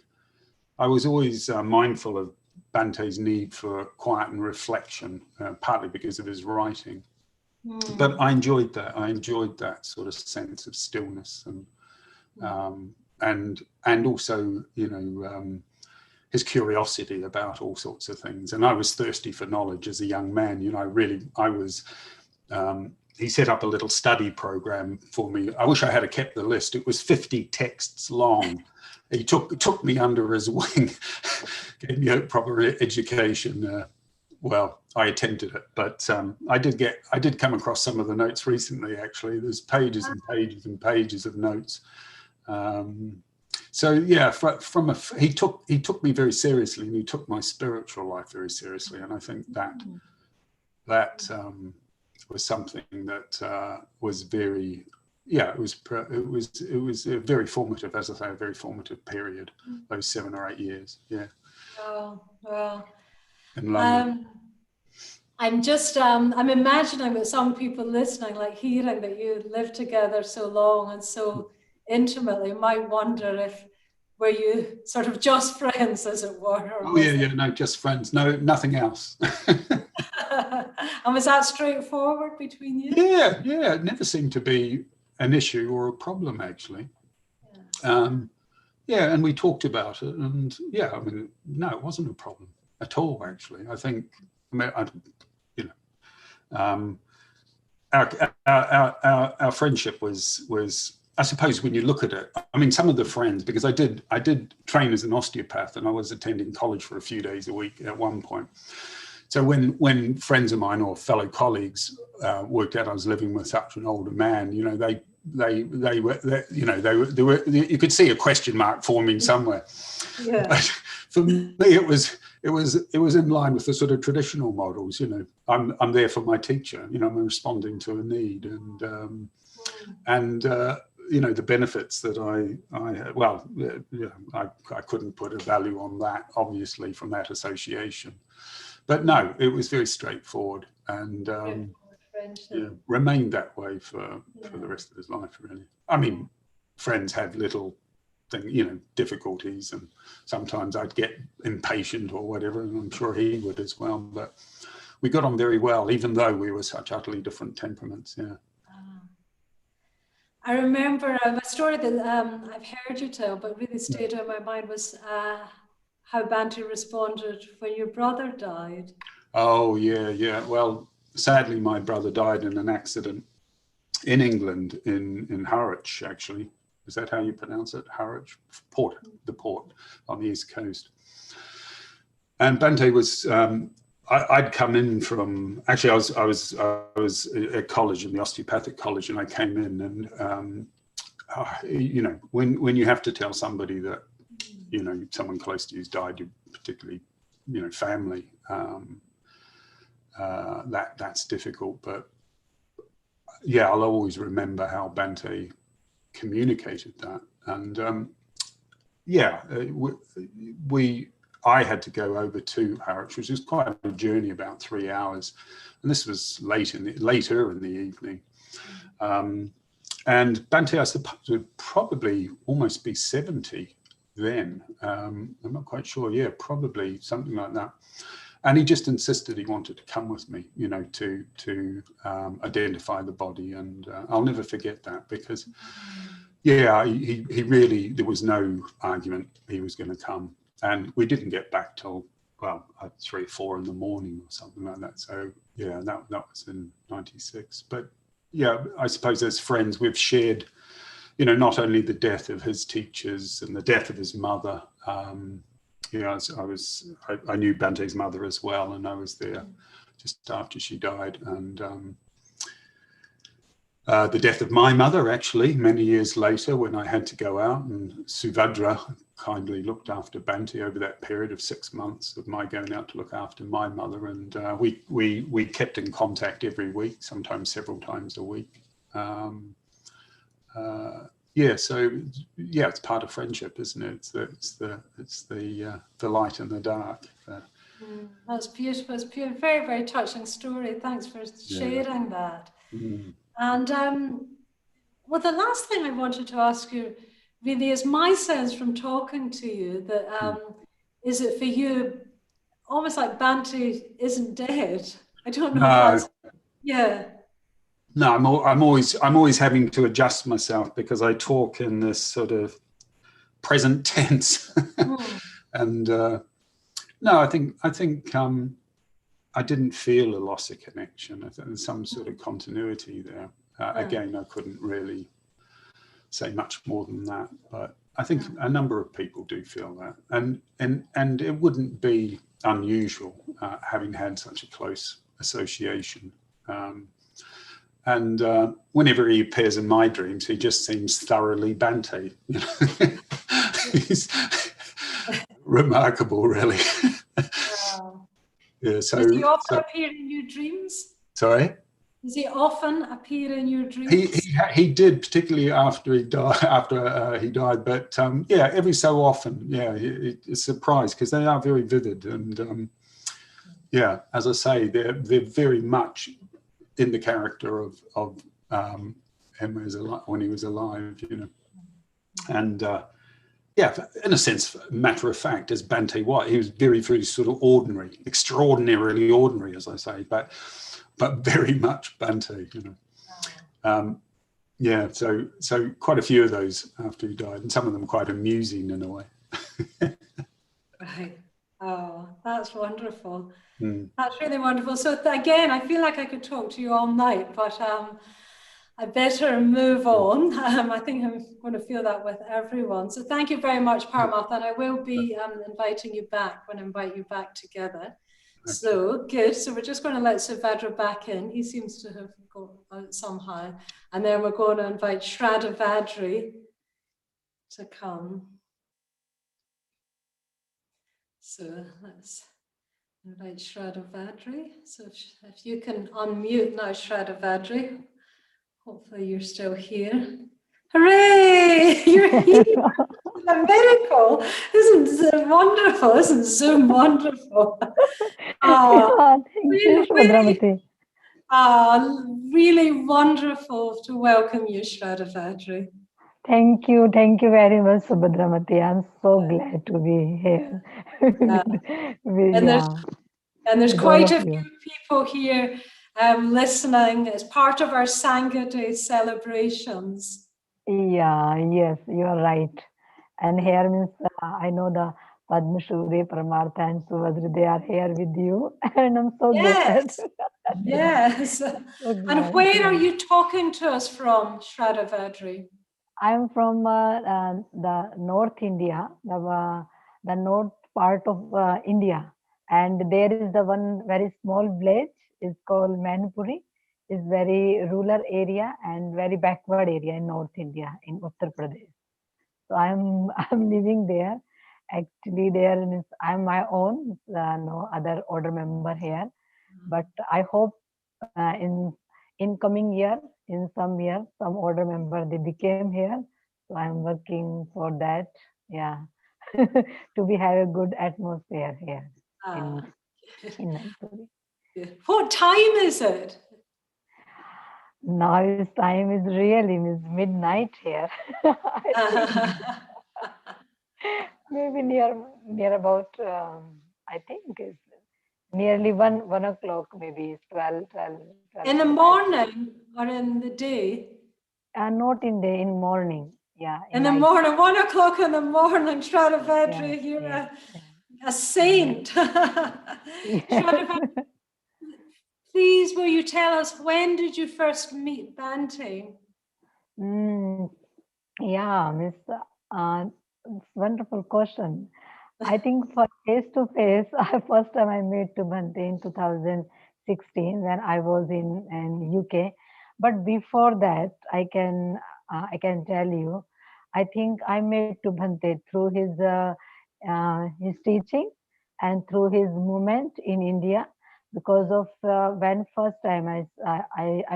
I was always mindful of Bante's need for quiet and reflection, partly because of his writing. But I enjoyed that. I enjoyed that sort of sense of stillness and also, you know, his curiosity about all sorts of things. And I was thirsty for knowledge as a young man. You know, I was. He set up a little study program for me. I wish I had kept the list. It was 50 texts long. He took me under his wing, gave me a proper education. Well, I attempted it, but I did come across some of the notes recently. Actually, there's pages and pages and pages of notes. So yeah, he took me very seriously, and he took my spiritual life very seriously, and I think that was something that was very, yeah, it was a very formative, as I say, a very formative period, those 7 or 8 years. Yeah. Oh, well. In London. I'm just, I'm imagining that some people listening, like hearing that you lived together so long and so intimately, might wonder were you sort of just friends, as it were? Oh yeah, no, just friends, no, nothing else. And was that straightforward between you? Yeah, it never seemed to be an issue or a problem, actually. Yeah, and we talked about it, and yeah, I mean, no, it wasn't a problem at all, actually. I think, our friendship was, I suppose, when you look at it, I mean, some of the friends, because I did train as an osteopath, and I was attending college for a few days a week at one point. So when friends of mine or fellow colleagues worked out I was living with such an older man, you know, they were, you could see a question mark forming somewhere. Yeah. But for me, it was in line with the sort of traditional models. You know, I'm there for my teacher. You know, I'm responding to a need, and you know, the benefits that I had. Well, yeah, I couldn't put a value on that, obviously, from that association. But no, it was very straightforward, and yeah, remained that way for the rest of his life, really. I mean, friends have little difficulties, and sometimes I'd get impatient or whatever, and I'm sure he would as well. But we got on very well, even though we were such utterly different temperaments. Yeah. I remember a story that I've heard you tell, but really stayed in my mind was how Banty responded when your brother died. Oh yeah. Well, sadly, my brother died in an accident in England, in Harwich, actually. Is that how you pronounce it? Harwich? The port on the east coast. And Bhante was, I'd come in from, actually I was at college, in the osteopathic college, and I came in, and you know, when you have to tell somebody that, you know, someone close to you's died, you particularly, you know, family, that's difficult. But yeah, I'll always remember how Bhante communicated that. And yeah, I had to go over to Harwich, which was quite a journey, about 3 hours, and this was later in the evening. And Banty, I suppose, would probably almost be 70 then. I'm not quite sure. Yeah, probably something like that. And he just insisted he wanted to come with me, you know, to identify the body. And I'll never forget that, because, yeah, he really, there was no argument he was going to come. And we didn't get back till, well, 3 or 4 in the morning or something like that. So, yeah, that was in '96. But, yeah, I suppose as friends, we've shared, you know, not only the death of his teachers and the death of his mother. You know, I knew Bante's mother as well, and I was there just after she died. And the death of my mother, actually, many years later, when I had to go out, and Subhadra kindly looked after Banty over that period of 6 months of my going out to look after my mother. And we kept in contact every week, sometimes several times a week. Yeah, so yeah, it's part of friendship, isn't it? It's the light and the dark. That's beautiful. It's beautiful. Very, very touching story. Thanks for sharing that. And well, the last thing I wanted to ask you really is my sense from talking to you that is it for you almost like Banty isn't dead? I don't know. No. If that's, yeah. No, I'm always having to adjust myself, because I talk in this sort of present tense. And no, I think I didn't feel a loss of connection. I think there's some sort of continuity there. Again, I couldn't really say much more than that, but I think a number of people do feel that, and it wouldn't be unusual having had such a close association. And whenever he appears in my dreams, he just seems thoroughly Banty. You know? He's remarkable, really. Yeah. So does he often appear in your dreams? Sorry. Does he often appear in your dreams? He did, particularly after he died. But yeah, every so often, yeah, it's a surprise because they are very vivid, and yeah, as I say, they're very much in the character of him when he was alive, you know, and yeah, in a sense, matter of fact, as Banty was, he was very sort of ordinary, extraordinarily ordinary, as I say, but very much Banty, you know. Yeah, so quite a few of those after he died, and some of them quite amusing in a way. Right. Oh, that's wonderful. That's really wonderful. So again, I feel like I could talk to you all night, but I better move on. I think I'm going to feel that with everyone. So thank you very much, Paramath, and I will be inviting you back when I invite you back together. Okay. So good. So we're just going to let Subhadra back in. He seems to have gone out somehow. And then we're going to invite Shradavadri to come. So let's invite Shradavadri. So if you can unmute now, Shradavadri. Hopefully you're still here. Hooray! You're here! It's a miracle! Isn't it wonderful? Isn't Zoom wonderful? Thank you, Really wonderful to welcome you, Shradavadri. Thank you very much, Subhadramati. I'm so glad to be here. And there's quite a few people here listening as part of our Sangha Day celebrations. Yeah, yes, you are right. And here means I know the Padmashuri, Parmartha and Subhadra, they are here with you, and I'm so glad. Yes. So and where are you talking to us from, Shradavadri? I'm from the North India, the north part of India, and there is the one very small village is called Manipuri. It's very rural area and very backward area in North India in Uttar Pradesh. So I'm living there. Actually, there means I'm my own, no other order member here. But I hope in coming year, in some year, some order member they became here. So I'm working for that. Yeah, to be have a good atmosphere here in Manipuri. What time is it? Now his time is really midnight here. Maybe near about I think it's nearly 1 o'clock, maybe 12. In the morning or in the day? Not in morning. Yeah. In the morning, 1 o'clock in the morning, Shradavadri, you're a saint. Shradavadri, please, will you tell us, when did you first meet Banty? Yeah, Miss, wonderful question. I think for face-to-face, first time I met to Bhante in 2016 when I was in UK. But before that, I can tell you, I think I met to Bhante through his teaching and through his movement in India. Because of when first time I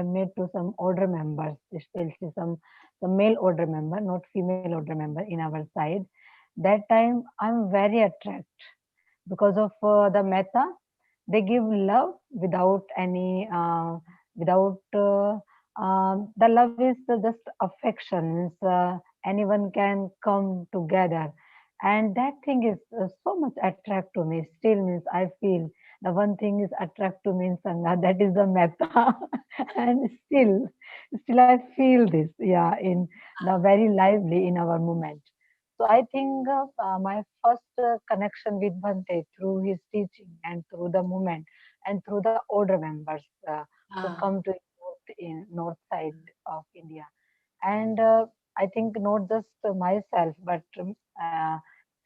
met to some order members, especially some male order member, not female order member in our side. That time I'm very attracted because of the metta. They give love without any the love is just affection. Anyone can come together, and that thing is so much attract to me. Still means I feel the one thing is attract to me in Sangha, that is the metta. And still I feel this, in the very lively in our movement. So I think my first connection with Bhante through his teaching and through the movement and through the older members who come to north side of India. And I think not just myself, but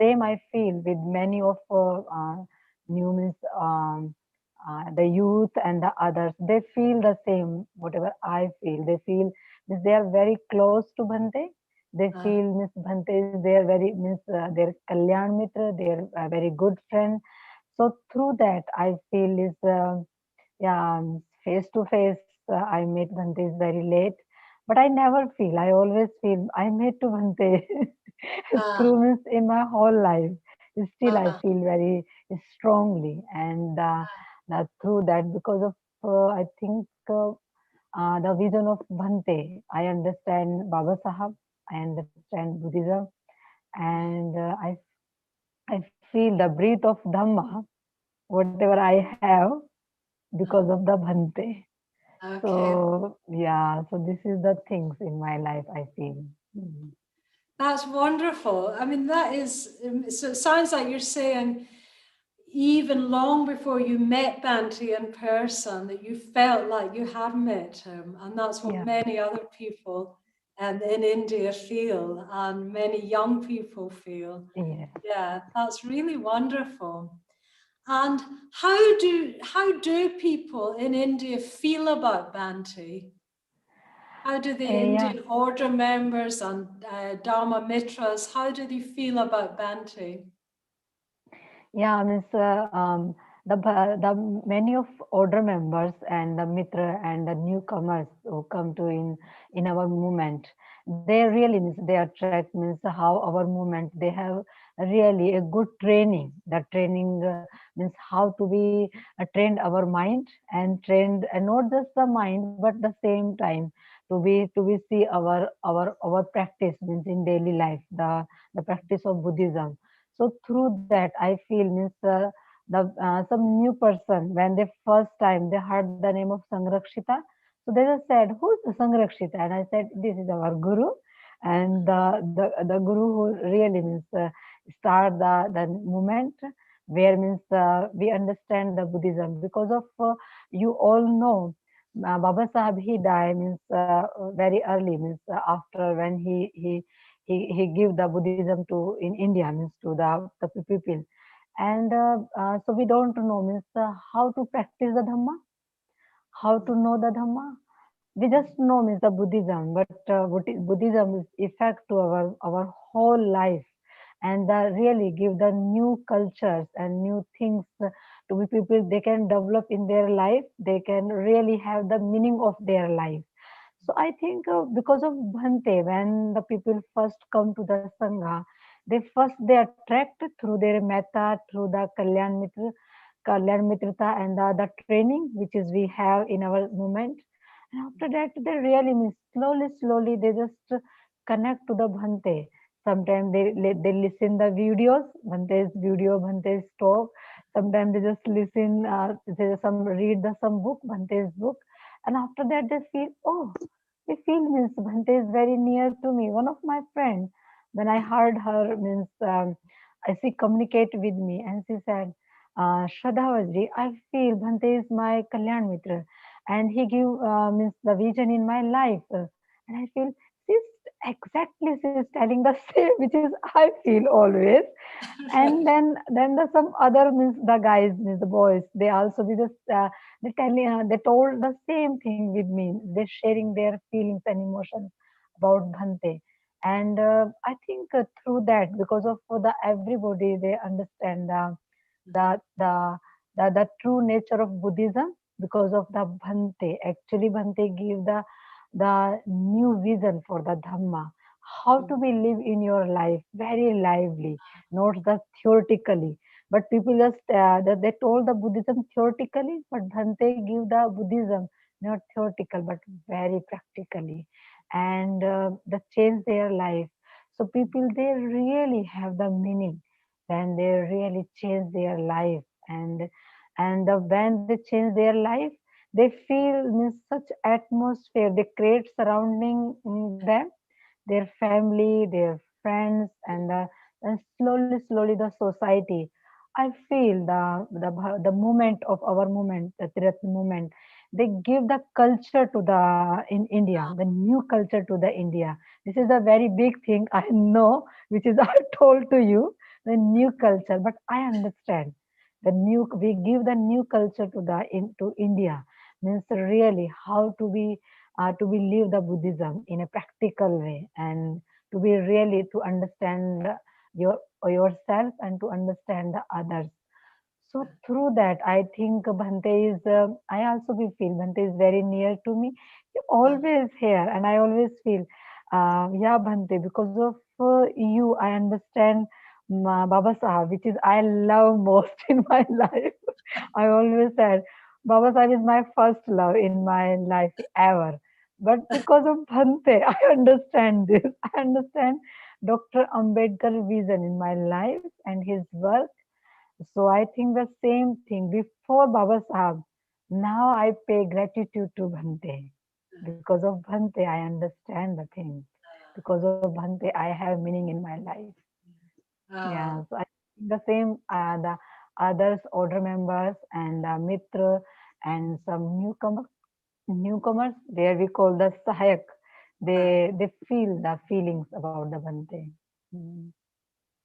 same I feel with many of new means the youth and the others. They feel the same, whatever I feel. They feel means they are very close to Bhante. They feel Miss Bhante is their very means their Kalyan Mitra, their very good friend. So through that, I feel is yeah, face to face. I met Bhante is very late, but I never feel. I always feel I met to Bhante through means in my whole life. Still, I feel very strongly, and through that, because of I think the vision of Bhante, I understand Baba Sahab, I understand Buddhism, and I feel the breath of Dhamma, whatever I have, because of the Bhante. Okay. So yeah, so this is the things in my life I feel. That's wonderful. I mean, that is, so it sounds like you're saying even long before you met Banty in person, that you felt like you had met him. And that's what Yeah. many other people in India feel, and many young people feel. Yes. Yeah, that's really wonderful. And how do people in India feel about Banty? How do the Yeah. Indian order members and Dharma Mitras, how do they feel about Banty? Yeah, means the many of order members and the mitra and the newcomers who come to in our movement, they really means they attract means how our movement they have really a good training. The training means how to be trained our mind and trained and not just the mind but the same time to be see our practice means in daily life the practice of Buddhism. So through that, I feel means the some new person when they first time they heard the name of Sangharakshita, so they just said, "Who's the Sangharakshita?" And I said, "This is our guru," and the guru who really means start the movement where means we understand the Buddhism because of you all know. Baba Sahib he died means very early means after when he give the Buddhism to in India means to the people, and so we don't know means how to practice the Dhamma, how to know the Dhamma. We just know means the Buddhism, but Buddhism is effect to our whole life, and really give the new cultures and new things to be people they can develop in their life. They can really have the meaning of their life. So I think because of Bhante, when the people first come to the Sangha, they attract through their metta, through the Kalyan Mitrata and the training which is we have in our movement. And after that, they really mean slowly they just connect to the Bhante. Sometimes they listen the videos, Bhante's video, Bhante's talk. Sometimes they just listen, they just some read some book, Bhante's book, and after that they feel, oh, they feel means Bhante is very near to me. One of my friends, when I heard her means, she communicate with me and she said, Shraddha I feel Bhante is my Kalyan Mitra and he give means the vision in my life. And I feel she's she's telling the same, which is I feel always. And then the some other means the guys means the boys they also be just they told the same thing with me. They're sharing their feelings and emotions about Bhante. And I think through that, because of the everybody they understand the the the true nature of Buddhism because of the Bhante. Actually, Bhante give the new vision for the Dhamma. How to be live in your life very lively, not just theoretically. But people just they told the Buddhism theoretically, but Bhante give the Buddhism not theoretical but very practically, and that change their life. So people they really have the meaning when they really change their life, and when they change their life they feel in such atmosphere they create surrounding them, their family, their friends, and slowly the society. I feel the movement of our movement, the Triratna movement, they give the culture to the in India, the new culture to the India. This is a very big thing I know, which is I told to you, the new culture. But I understand the new. We give the new culture to the to India, means really how to be live the Buddhism in a practical way, and to be really to understand your yourself and to understand the others. So through that, I think Bhante is, I also we feel Bhante is very near to me. He always here, and I always feel, yeah, Bhante, because of you, I understand Baba Sahab, which is I love most in my life. I always said, Baba Sahib is my first love in my life ever. But because of Bhante, I understand this. I understand Dr. Ambedkar vision in my life and his work. So I think the same thing before Baba Sahab. Now I pay gratitude to Bhante. Because of Bhante, I understand the things. Because of Bhante, I have meaning in my life. Yeah, so I think the same, the others, order members and Mitra and some newcomers, there we call the Sahayak. They feel the feelings about the Bhante. Mm.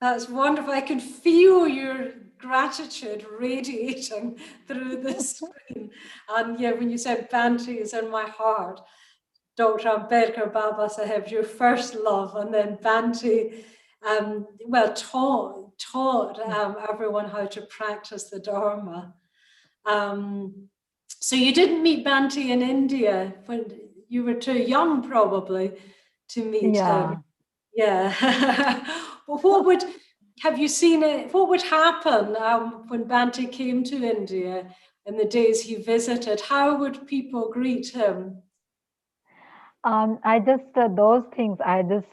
That's wonderful. I can feel your gratitude radiating through the screen. And yeah, when you said Banty is in my heart, Dr. Ambedkar Baba Sahib, your first love, and then Banty, taught everyone how to practice the Dharma. So you didn't meet Banty in India when you were too young, probably, to meet Yeah. him. Yeah. But what would have you seen it? What would happen when Banty came to India in the days he visited? How would people greet him? I just those things I just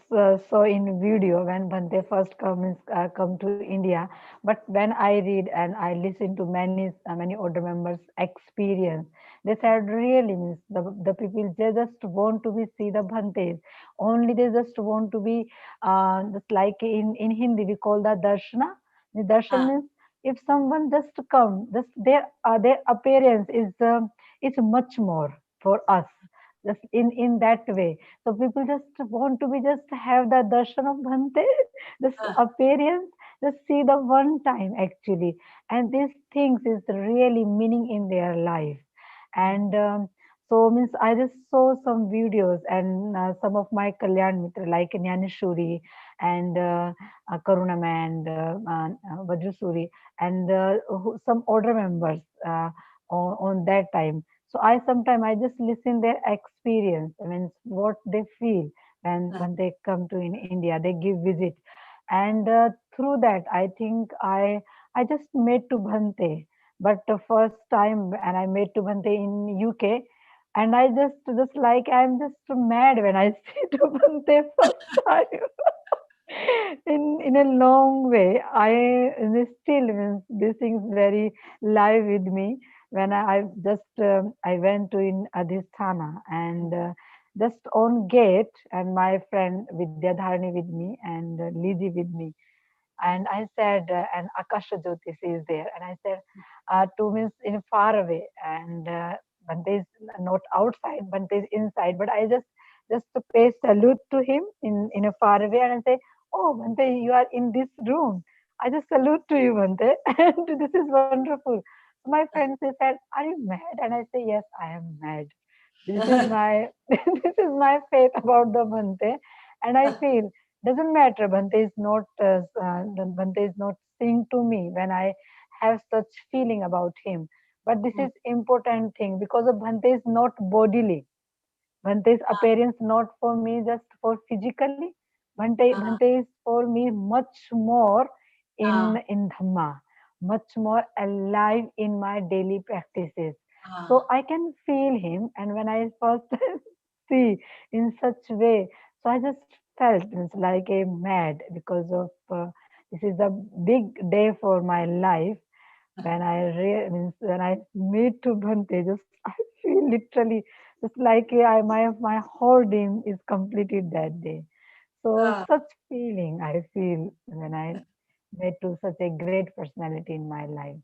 saw in video when Bhante first come to India. But when I read and I listen to many older members' experience, they said really means the people they just want to be see the Bhantes. Only they just want to be just like in Hindi we call that darshana. The darshan means if someone just come, just their appearance is much more for us just in that way. So people just want to be just have the darshan of Bhante, this appearance, just see the one time actually, and these things is really meaning in their life. And so means I just saw some videos and some of my Kalyan Mitra like Jnaneshwari and Karunam and Vajrasuri and some older members on that time. So I sometimes I just listen their experience. I mean, what they feel when they come to in India, they give visit, and through that I think I just met to Bhante, but the first time and I met to Bhante in UK, and I just like I'm just mad when I see to Bhante first time. In a long way, I still means this thing is very live with me when I just I went to in Adhisthana and just on gate and my friend Vidya Dharani with me and Liji with me, and I said and Akasha Jyotish is there, and I said two means in far away, and Bante is not outside, Bante is inside, but I just to pay salute to him in a far away, and I say, oh Bante, you are in this room. I just salute to you, Bante, and this is wonderful. So my friend said, are you mad? And I say, yes, I am mad. This is my this is my faith about the Bhante, and I feel doesn't matter. Bhante is not saying to me when I have such feeling about him. But this is important thing because of Bhante is not bodily. Bhante's appearance not for me just for physically. Bhante is for me much more in Dhamma, much more alive in my daily practices. So I can feel him, and when I first see in such way, so I just felt it's like a mad because of this is a big day for my life when means when I meet to Bhante, just I feel literally just like my whole dream is completed that day. So such feeling I feel when I met to such a great personality in my life.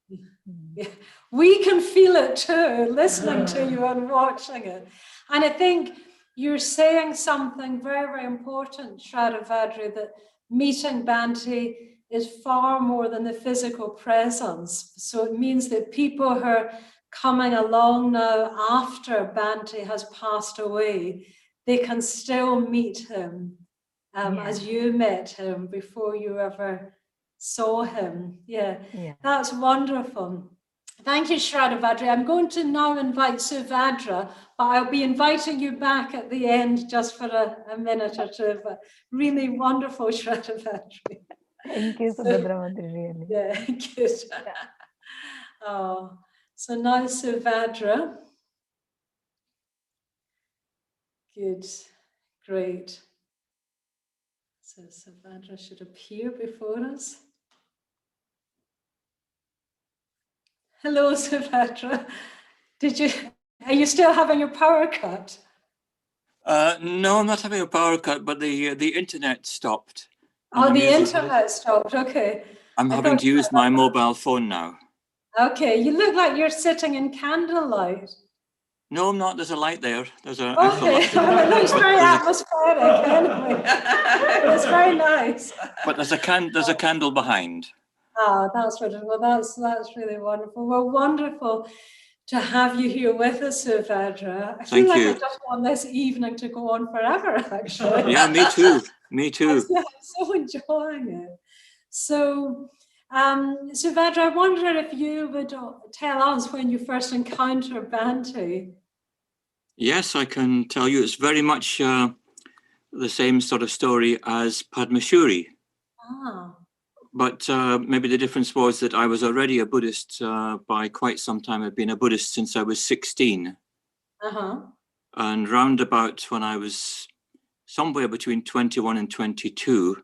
Yeah. We can feel it too, listening to you and watching it. And I think you're saying something very, very important, Shradavadri, that meeting Banty is far more than the physical presence. So it means that people who are coming along now after Banty has passed away, they can still meet him as you met him before you ever saw him. Yeah, that's wonderful. Thank you, Shradavadri. I'm going to now invite Suvadra, but I'll be inviting you back at the end just for a minute or two. But really wonderful, Shradavadri. Thank you, Subhadramati, really. Yeah, good. Oh, so now Suvadra. Good, great. So Suvadra should appear before us. Hello, Suvadra. Are you still having your power cut? No, I'm not having a power cut, but the internet stopped. Oh, the internet stopped, okay. I'm having to use my mobile phone now. Okay, you look like you're sitting in candlelight. No, I'm not. There's a light there. There's a. Okay, well, it looks very atmospheric anyway. It's very nice. But there's a candle behind. Ah, that's wonderful. Well, that's really wonderful. Well, wonderful to have you here with us, Suvadra. I feel like I just want this evening to go on forever, actually. Yeah, me too. Me too. I'm so enjoying it. So, Suvadra, I wonder if you would tell us when you first encountered Banty. Yes, I can tell you. It's very much the same sort of story as Padmashuri. Ah. But maybe the difference was that I was already a Buddhist by quite some time. I've been a Buddhist since I was 16. And round about when I was somewhere between 21 and 22,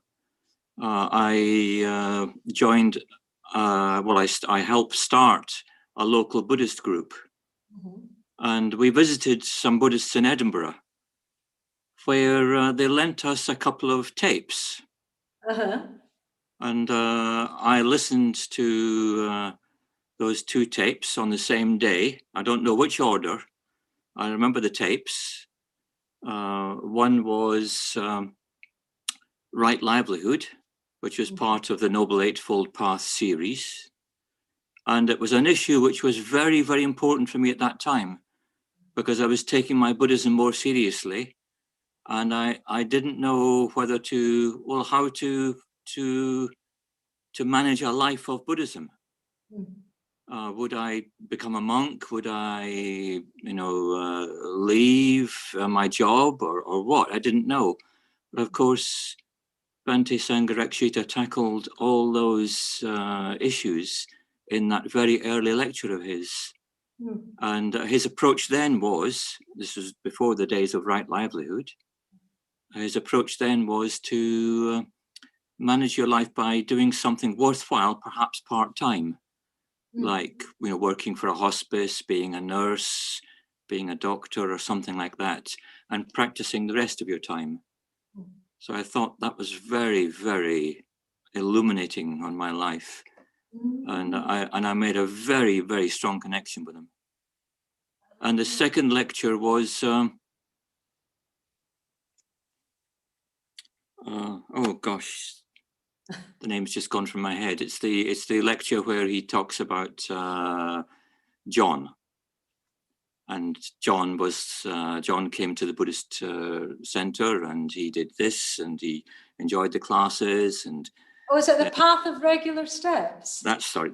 I joined, I helped start a local Buddhist group. And we visited some Buddhists in Edinburgh, where they lent us a couple of tapes. And I listened to those two tapes on the same day. I don't know which order. I remember the tapes. One was Right Livelihood, which was part of the Noble Eightfold Path series. And it was an issue which was very, very important for me at that time, because I was taking my Buddhism more seriously. And I didn't know whether how to manage a life of Buddhism. Would I become a monk? Would I, leave my job or what? I didn't know. But of course, Bhante Sangharakshita tackled all those issues in that very early lecture of his. And his approach then was, this was before the days of Right Livelihood, his approach then was to manage your life by doing something worthwhile, perhaps part-time, like working for a hospice, being a nurse, being a doctor or something like that, and practicing the rest of your time. So I thought that was very, very illuminating on my life. And I made a very, very strong connection with him. And the second lecture was, oh gosh, the name's just gone from my head. It's the lecture where he talks about John. And John came to the Buddhist Centre, and he did this, and he enjoyed the classes. And is it the Path of Regular Steps? That's the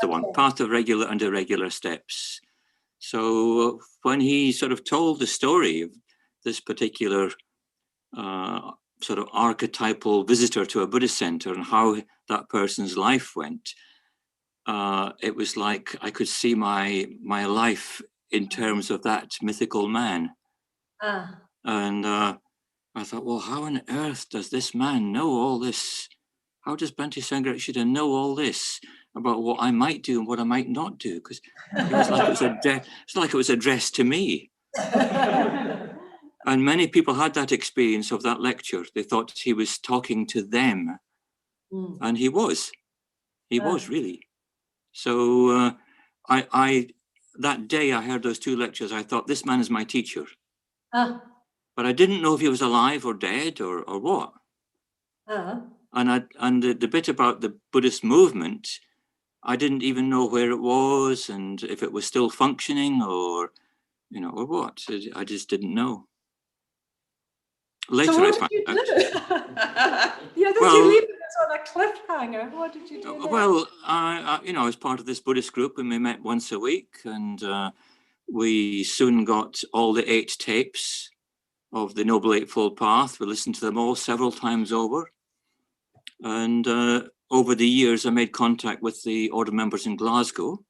one. Path of Regular and Irregular Steps. So when he sort of told the story of this particular sort of archetypal visitor to a Buddhist center and how that person's life went, it was like I could see my life in terms of that mythical man. And I thought, well, how on earth does this man know all this? How does Bhante Sangharakshita know all this about what I might do and what I might not do? Because it was like it was addressed to me. And many people had that experience of that lecture. They thought he was talking to them. And he was. He was really. So that day I heard those 2 lectures, I thought, this man is my teacher. But I didn't know if he was alive or dead or what. And the bit about the Buddhist movement, I didn't even know where it was and if it was still functioning or, you know, or what. I just didn't know. Later, so what I found did you out. do? You leave it on a cliffhanger. What did you do? Well, I was part of this Buddhist group and we met once a week, and we soon got all the 8 tapes of the Noble Eightfold Path. We listened to them all several times over. And over the years, I made contact with the order members in Glasgow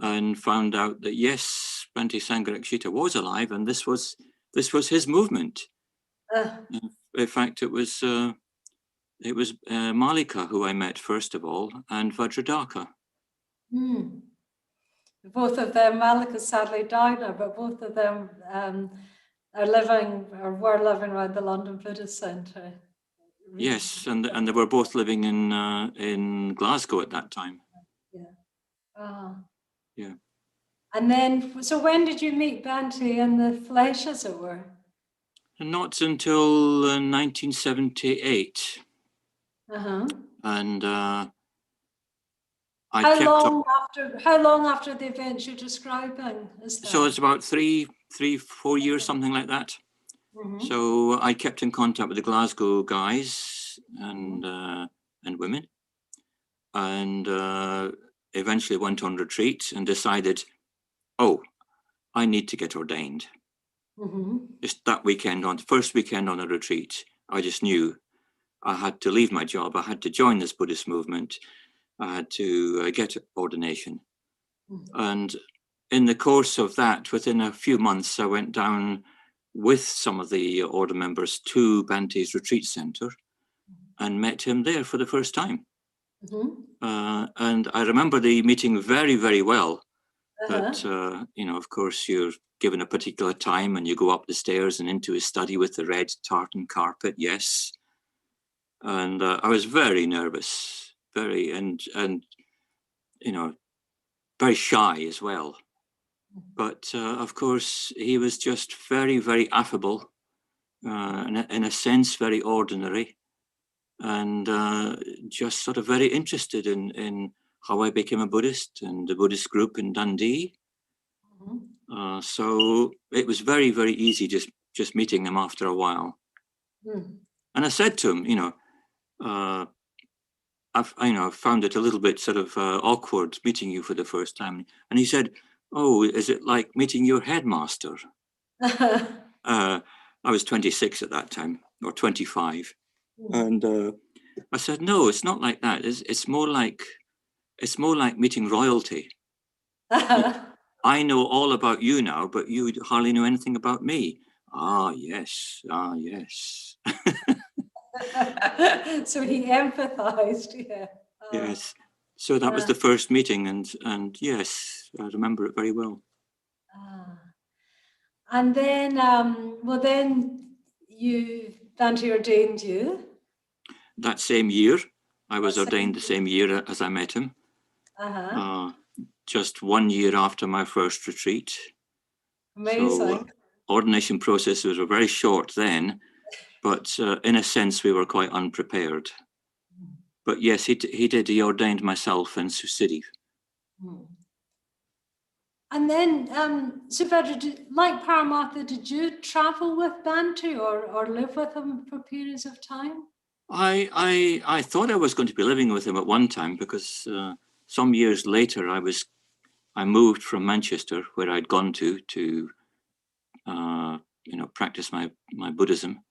and found out that, yes, Bhante Sangharakshita was alive, and this was his movement. In fact, it was Malika who I met first of all, and Vajradhaka. Both of them, Malika sadly died now, but both of them are living or were living around the London Buddhist Centre. Yes, and they were both living in Glasgow at that time. Yeah. And then, so when did you meet Banty in the flesh, as it were? Not until 1978. And how long after the event you're describing is that? So it's about 3, 4 years, something like that. So I kept in contact with the Glasgow guys and women, and eventually went on retreat and decided, oh, I need to get ordained. Just that weekend, first weekend on a retreat, I just knew I had to leave my job. I had to join this Buddhist movement. I had to get ordination. And in the course of that, within a few months, I went down with some of the order members to Banty's retreat centre and met him there for the first time. And I remember the meeting very, very well. But, of course, you're given a particular time and you go up the stairs and into his study with the red tartan carpet, yes. And I was very nervous, very shy as well. But of course, he was just very, very affable, in a sense, very ordinary, and just sort of very interested in how I became a Buddhist and the Buddhist group in Dundee. So it was very, very easy just meeting him after a while. And I said to him, I've found it a little bit sort of awkward meeting you for the first time. And he said, oh, is it like meeting your headmaster? I was 26 at that time, or 25. And I said, no, it's not like that. It's more like meeting royalty. I know all about you now, but you hardly know anything about me. Ah, yes. So he empathized, yeah. Yes. So that was the first meeting, and yes, I remember it very well. And then, then Banty ordained you. That same year, I was ordained the same year as I met him. Just 1 year after my first retreat. Amazing. So, ordination processes were very short then, but in a sense, we were quite unprepared. But yes, he did. He ordained myself and Susiri. And then, Subhadra, like Paramatha, did you travel with Banty or live with him for periods of time? I thought I was going to be living with him at one time, because some years later I moved from Manchester, where I'd gone to practice my Buddhism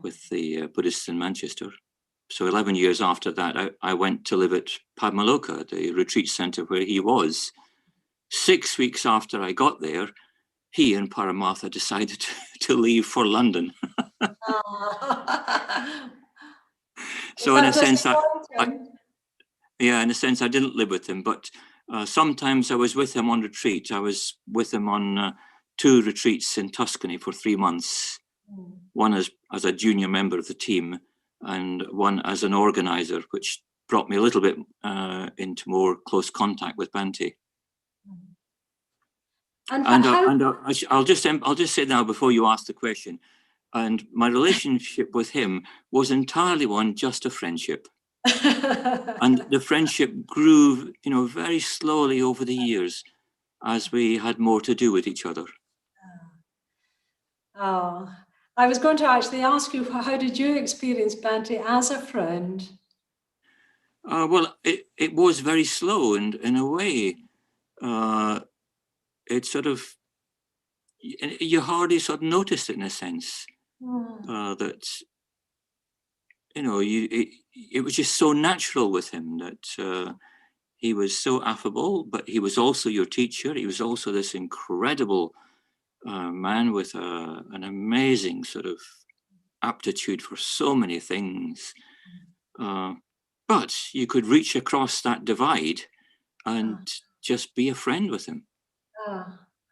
with the Buddhists in Manchester. So 11 years after that, I went to live at Padmaloka, the retreat centre where he was. 6 weeks after I got there, he and Paramatha decided to leave for London. So in a sense, in a sense, I didn't live with him, but sometimes I was with him on retreat. I was with him on 2 retreats in Tuscany for 3 months, one as a junior member of the team and one as an organizer, which brought me a little bit into more close contact with Banty. I'll just say now before you ask the question, and my relationship with him was entirely one just of friendship. And the friendship grew, you know, very slowly over the years as we had more to do with each other. Oh, I was going to actually ask you, how did you experience Banty as a friend? Well, it was very slow, and in a way, it sort of, you hardly sort of noticed it in a sense, that, you know, it was just so natural with him that he was so affable, but he was also your teacher. He was also this incredible man with an amazing sort of aptitude for so many things. But you could reach across that divide and just be a friend with him.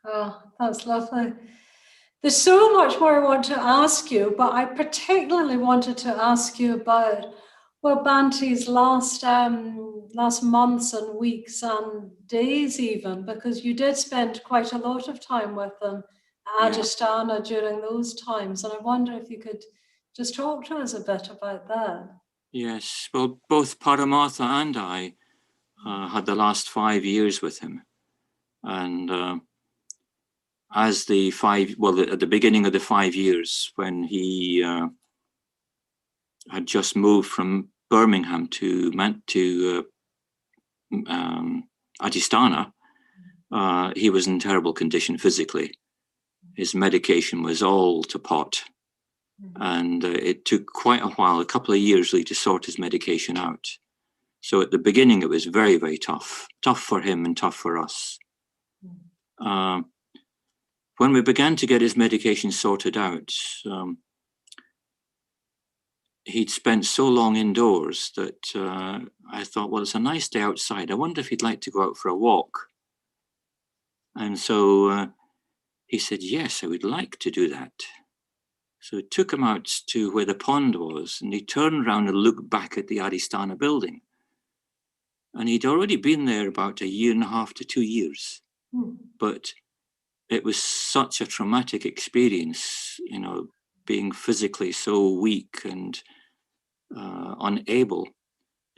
Oh, that's lovely. There's so much more I want to ask you, but I particularly wanted to ask you about, well, Banty's last months and weeks and days even, because you did spend quite a lot of time with them at Adhisthana during those times. And I wonder if you could just talk to us a bit about that. Yes, well, both Paramartha and I had the last 5 years with him. And at the beginning of the 5 years, when he had just moved from Birmingham to Adhisthana, he was in terrible condition physically. His medication was all to pot. And it took quite a while, a couple of years really, to sort his medication out. So at the beginning, it was very, very tough for him and tough for us. When we began to get his medication sorted out, he'd spent so long indoors that I thought, well, it's a nice day outside. I wonder if he'd like to go out for a walk. And so he said, yes, I would like to do that. So I took him out to where the pond was, and he turned around and looked back at the Adhisthana building. And he'd already been there about 1.5 to 2 years. But it was such a traumatic experience, you know, being physically so weak and unable,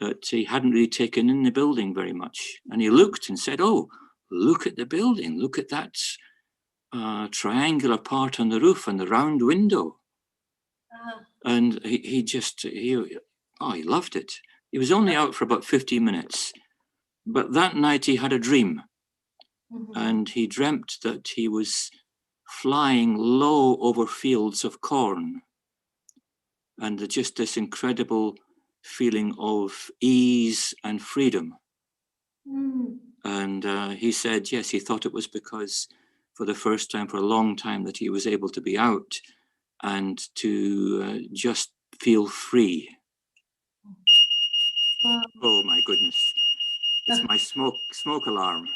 that he hadn't really taken in the building very much. And he looked and said, oh, look at the building, look at that triangular part on the roof and the round window. And he loved it. He was only out for about 15 minutes. But that night he had a dream. And he dreamt that he was flying low over fields of corn. And just this incredible feeling of ease and freedom. And he said, yes, he thought it was because for the first time for a long time that he was able to be out and to just feel free. Oh my goodness. It's my smoke alarm.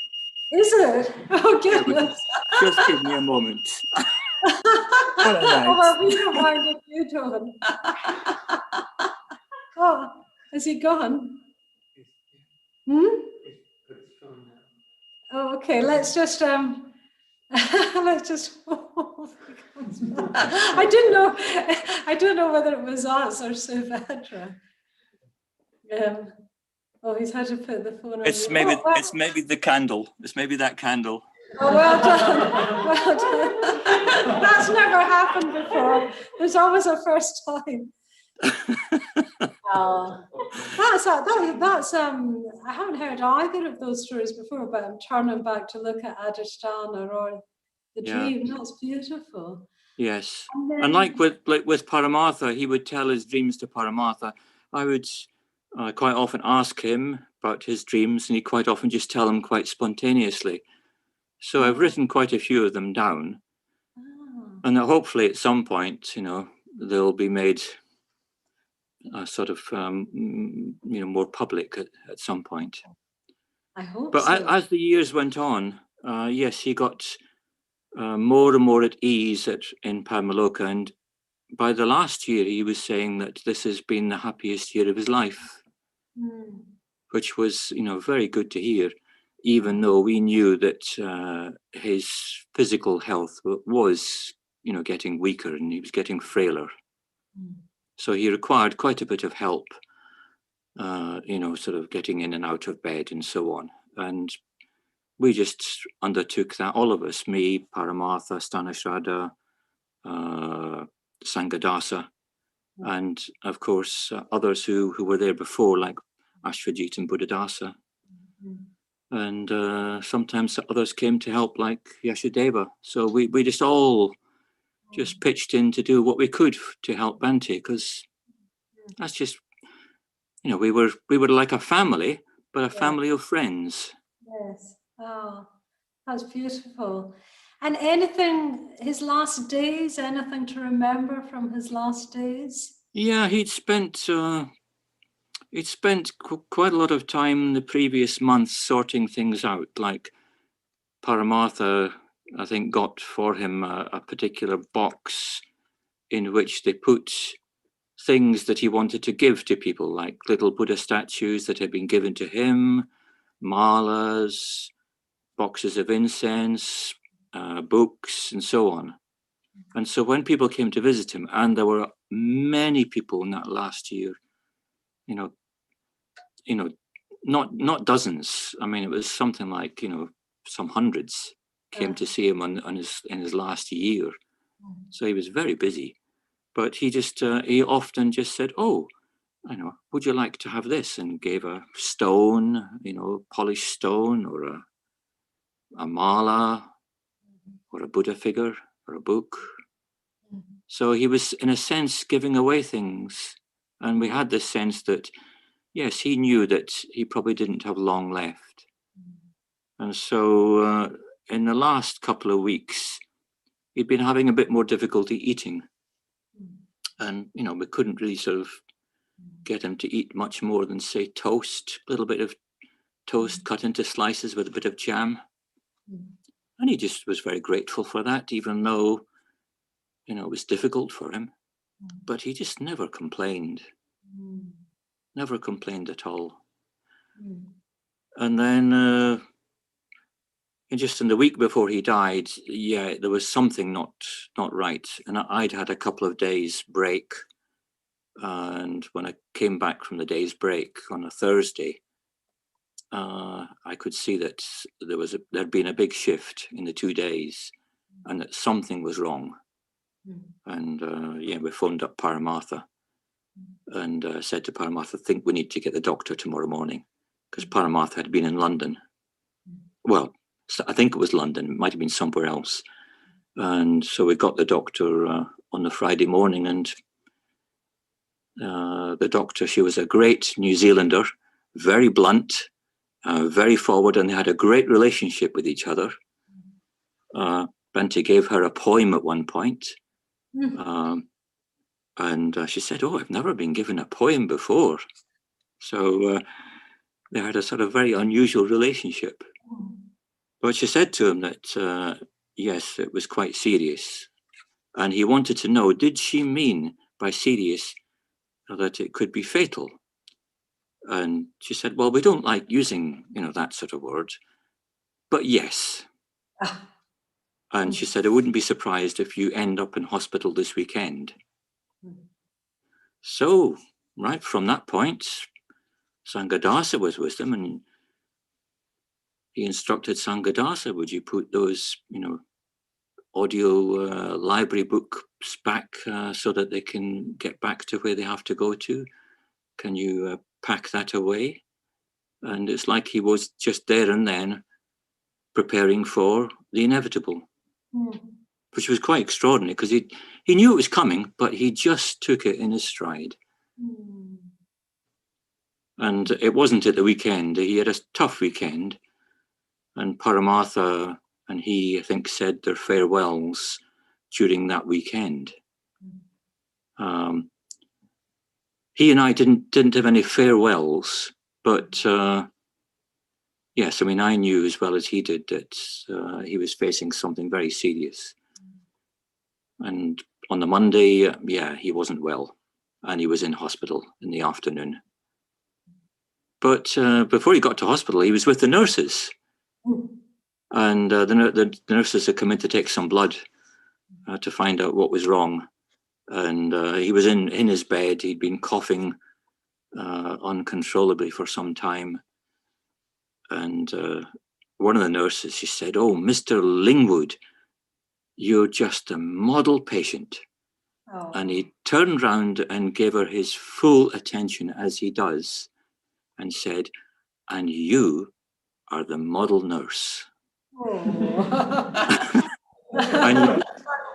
Is it? Oh, goodness. Just give me a moment. Oh, well, we don't mind if you don't. Oh, has he gone? Oh, okay, let's just I don't know whether it was us or Suvadra. Oh, he's had to put the phone on. It's maybe the candle. It's maybe that candle. Oh, well done. Well done. That's never happened before. There's always a first time. That's I haven't heard either of those stories before, but I'm turning back to look at Adhisthana or the dream. That's beautiful. Yes. And like with Paramartha, he would tell his dreams to Paramartha. I would quite often ask him about his dreams, and he'd quite often just tell them quite spontaneously. So I've written quite a few of them down, and hopefully at some point, you know, they'll be made sort of, more public at some point. I hope but so. As the years went on, yes, he got more and more at ease in Padmaloka. And by the last year, he was saying that this has been the happiest year of his life, which was, very good to hear, even though we knew that his physical health was, getting weaker and he was getting frailer. So he required quite a bit of help, sort of getting in and out of bed and so on. And we just undertook that, all of us, me, Paramartha, Stanashraddha, Sanghadasa, and of course others who were there before, like Ashwajit and Buddhadasa. And sometimes others came to help, like Yashadeva. So we just all just pitched in to do what we could to help Banty, because that's just, we were like a family, but a family of friends. Yes. Oh, that's beautiful. And anything, his last days, anything to remember from his last days? Yeah, he'd spent quite a lot of time the previous months sorting things out. Like Paramartha, I think, got for him a particular box in which they put things that he wanted to give to people, like little Buddha statues that had been given to him, malas, boxes of incense, books, and so on. And so when people came to visit him, and there were many people in that last year, not dozens. I mean, it was something like, some hundreds came to see him in his last year. So he was very busy. But he often just said, "Oh, would you like to have this?" And gave a stone, polished stone, or a mala, or a Buddha figure, or a book. So he was, in a sense, giving away things. And we had this sense that, yes, he knew that he probably didn't have long left. And so in the last couple of weeks, he'd been having a bit more difficulty eating. And, we couldn't really sort of get him to eat much more than, say, toast, a little bit of toast cut into slices with a bit of jam. And he just was very grateful for that, even though, it was difficult for him. But he just never complained. Never complained at all. And then just in the week before he died, there was something not right. And I'd had a couple of days break. And when I came back from the day's break on a Thursday, I could see that there'd been a big shift in the 2 days, and that something was wrong. And we phoned up Paramartha and said to Paramartha, "I think we need to get the doctor tomorrow morning," because Paramartha had been in London. Well, I think it was London, it might have been somewhere else. And so we got the doctor on the Friday morning, and the doctor, she was a great New Zealander, very blunt, very forward, and they had a great relationship with each other. Banty gave her a poem at one point. And she said, "Oh, I've never been given a poem before." So they had a sort of very unusual relationship. But she said to him that, yes, it was quite serious. And he wanted to know, did she mean by serious that it could be fatal? And she said, "Well, we don't like using, that sort of word, but yes." And she said, "I wouldn't be surprised if you end up in hospital this weekend." So, right from that point, Sanghadasa was with them, and he instructed Sanghadasa, "Would you put those, audio library books back so that they can get back to where they have to go to? Can you pack that away?" And it's like he was just there and then preparing for the inevitable, which was quite extraordinary, because he knew it was coming, but he just took it in his stride. And it wasn't at the weekend. He had a tough weekend, and Paramartha and he, I think, said their farewells during that weekend. He and I didn't have any farewells, but yes, I mean, I knew as well as he did that he was facing something very serious. And on the Monday, yeah, he wasn't well, and he was in hospital in the afternoon. But before he got to hospital, he was with the nurses. And the nurses had come in to take some blood to find out what was wrong. And he was in his bed. He'd been coughing uncontrollably for some time. And one of the nurses, she said, "Oh, Mr. Lingwood, you're just a model patient." Oh. And he turned round and gave her his full attention, as he does, and said, "And you are the model nurse." Oh. And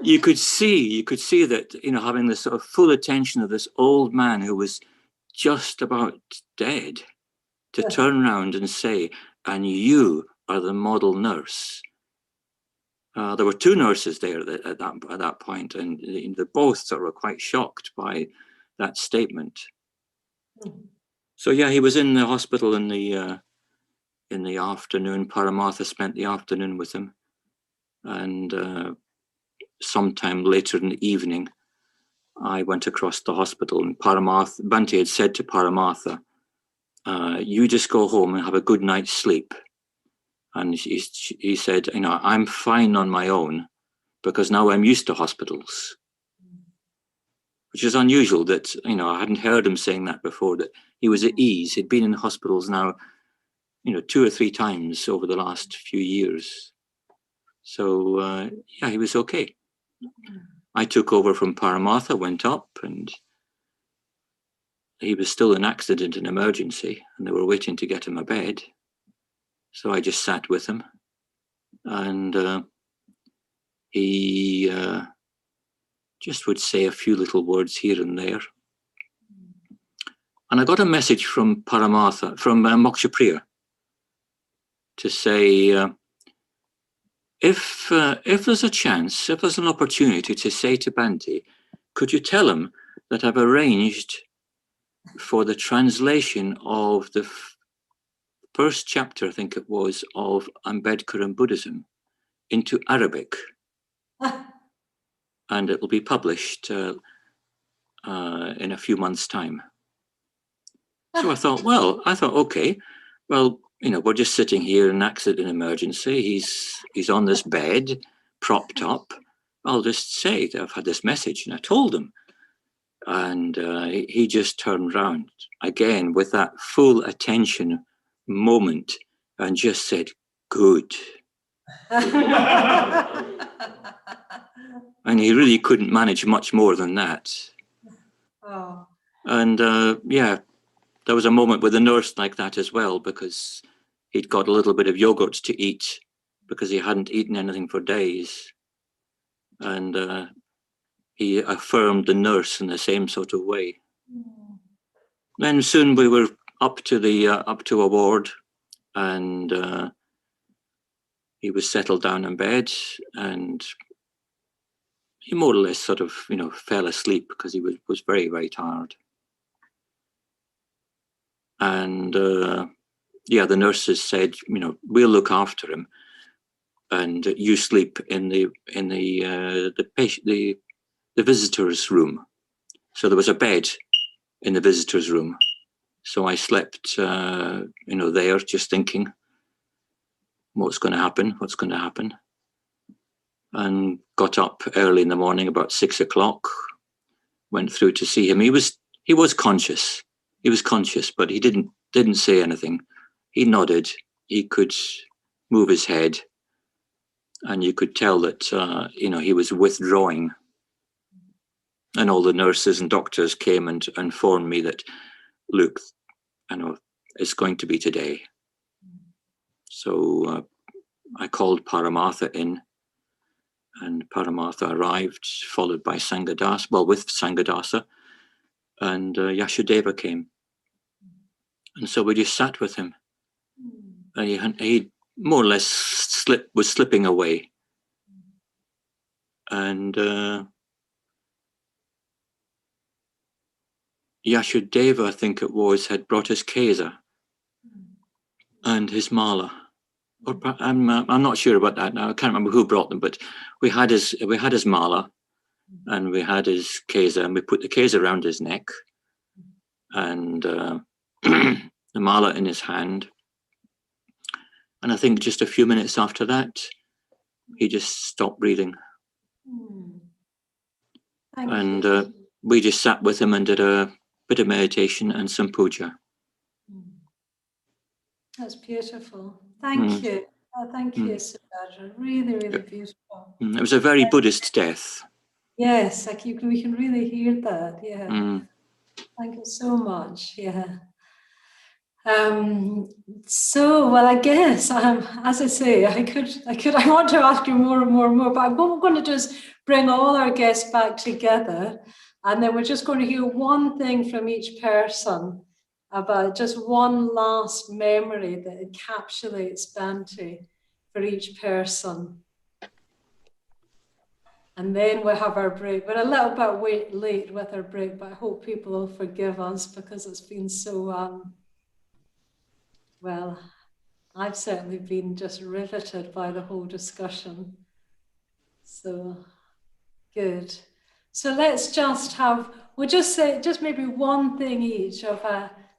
you could see that, you know, having this sort of full attention of this old man who was just about dead, to turn around and say, "And you are the model nurse." There were two nurses there at that point, and they both sort of were quite shocked by that statement. So yeah, he was in the hospital in the afternoon. Paramartha spent the afternoon with him, and sometime later in the evening, I went across the hospital, and Banty had said to Paramartha, "You just go home and have a good night's sleep." And he said, "You know, I'm fine on my own because now I'm used to hospitals," which is unusual. That, you know, I hadn't heard him saying that before, that he was at ease. He'd been in hospitals now, you know, 2 or 3 times over the last few years. So yeah, he was okay. I took over from Paramartha, went up, and he was still an accident and emergency, and they were waiting to get him a bed. So I just sat with him, and he just would say a few little words here and there. And I got a message from Paramartha, from Moksha Priya, to say, if there's a chance, if there's an opportunity to say to Banty, could you tell him that I've arranged for the translation of the first chapter, I think it was, of Ambedkar and Buddhism into Arabic, and it will be published in a few months' time. So I thought, okay, well, you know, we're just sitting here in an accident emergency. He's on this bed, propped up. I'll just say that I've had this message, and I told him. And he just turned round again with that full attention moment and just said, "Good." And he really couldn't manage much more than that. Oh. And yeah, there was a moment with a nurse like that as well, because he'd got a little bit of yogurt to eat because he hadn't eaten anything for days. And he affirmed the nurse in the same sort of way. Then soon we were up to a ward, and he was settled down in bed, and he more or less sort of, you know, fell asleep because he was very, very tired. And yeah, the nurses said, you know, we'll look after him, and you sleep in the visitor's room. So there was a bed in the visitor's room. So I slept, you know, there, just thinking, what's going to happen? And got up early in the morning, about 6 o'clock, went through to see him. He was conscious. He was conscious, but he didn't say anything. He nodded. He could move his head, and you could tell that, you know, he was withdrawing. And all the nurses and doctors came and informed me that, look, I know it's going to be today. So I called Paramartha in, and Paramartha arrived, followed by Sanghadasa, well, with Sanghadasa, and Yashadeva came. And so we just sat with him. And he more or less was slipping away. And Yashadeva, I think it was, had brought his kesa. and his mala. Or I'm not sure about that now. I can't remember who brought them, but we had his mala, and we had his kesa, and we put the kesa around his neck, and the mala in his hand. And I think just a few minutes after that, he just stopped breathing. And we just sat with him and did a bit of meditation and some puja. That's beautiful. Thank you. Oh, thank you, Subhadra. Really, really beautiful. It was a very Buddhist death. Yes, we can really hear that. Yeah. Thank you so much. Yeah. So, well, I guess, as I say, I want to ask you more and more and more, but what we're going to do is bring all our guests back together, and then we're just going to hear one thing from each person about just one last memory that encapsulates Banty for each person. And then we'll have our break. We're a little bit late with our break, but I hope people will forgive us because it's been so, well, I've certainly been just riveted by the whole discussion. So, good. So let's just we'll just say, just maybe one thing each of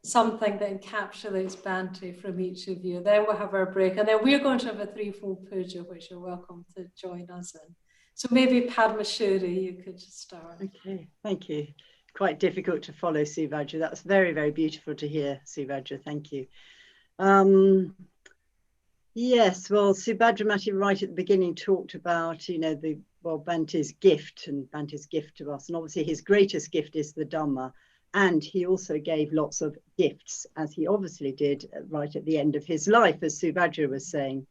something that encapsulates Banty from each of you. Then we'll have our break. And then we're going to have a threefold puja, which you're welcome to join us in. So maybe Padmashuri, you could start. Okay, thank you. Quite difficult to follow, Subhadra. That's very, very beautiful to hear, Subhadra. Thank you. Yes, well, Subhadra Mati right at the beginning talked about, you know, Banty's gift to us. And obviously his greatest gift is the Dhamma. And he also gave lots of gifts, as he obviously did right at the end of his life, as Subhadra was saying.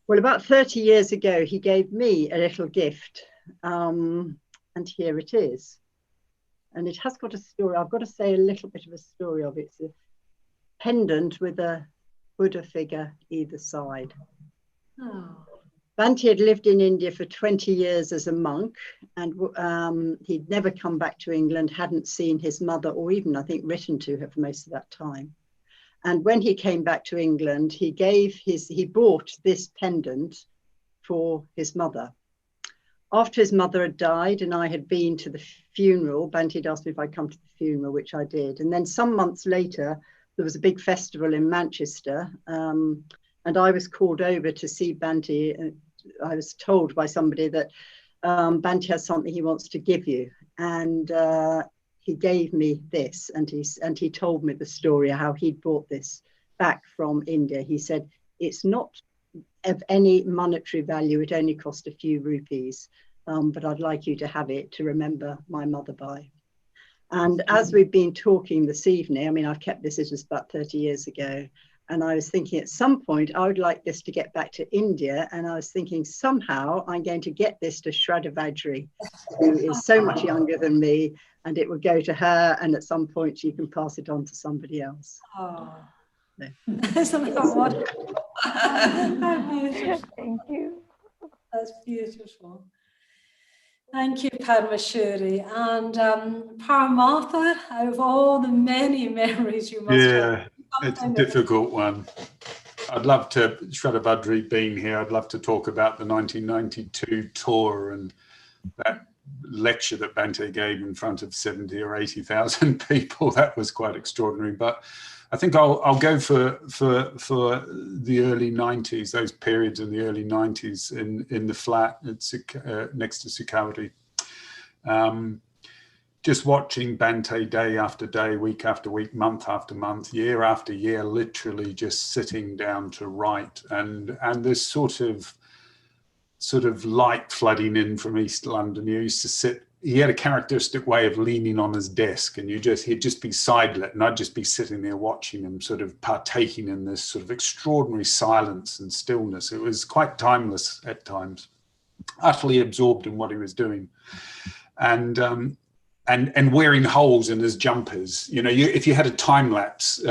Well, about 30 years ago, he gave me a little gift, and here it is. And it has got a story. I've got to say a little bit of a story of it. It's a pendant with a Buddha figure either side. Oh. Banty had lived in India for 20 years as a monk, and he'd never come back to England, hadn't seen his mother or even, I think, written to her for most of that time. And when he came back to England, he bought this pendant for his mother. After his mother had died and I had been to the funeral, Banty had asked me if I'd come to the funeral, which I did. And then some months later, there was a big festival in Manchester, and I was called over to see Banty. I was told by somebody that Banty has something he wants to give you. And he gave me this, and he told me the story of how he'd brought this back from India. He said, it's not of any monetary value, it only cost a few rupees, but I'd like you to have it to remember my mother by. And as we've been talking this evening, I mean, I've kept this, it was about 30 years ago, and I was thinking at some point I would like this to get back to India, and I was thinking somehow I'm going to get this to Shradavadri, who is so much younger than me, and it would go to her, and at some point you can pass it on to somebody else. Oh. No. Isn't that wonderful? Thank you. That's beautiful. Thank you, Padmashuri. And Paramartha, out of all the many memories you must have. It's a difficult one. I'd love to, Shradavadri being here, I'd love to talk about the 1992 tour and that lecture that Bhante gave in front of 70 or 80,000 people. That was quite extraordinary. But I think I'll go for the early 90s, those periods in the early 90s in the flat at, next to Sukhavati. Just watching Bhante day after day, week after week, month after month, year after year, literally just sitting down to write, and this sort of light flooding in from East London. He used to sit. He had a characteristic way of leaning on his desk, and he'd just be sidelit, and I'd just be sitting there watching him, sort of partaking in this sort of extraordinary silence and stillness. It was quite timeless at times, utterly absorbed in what he was doing, and wearing holes in his jumpers. You know, if you had a time lapse,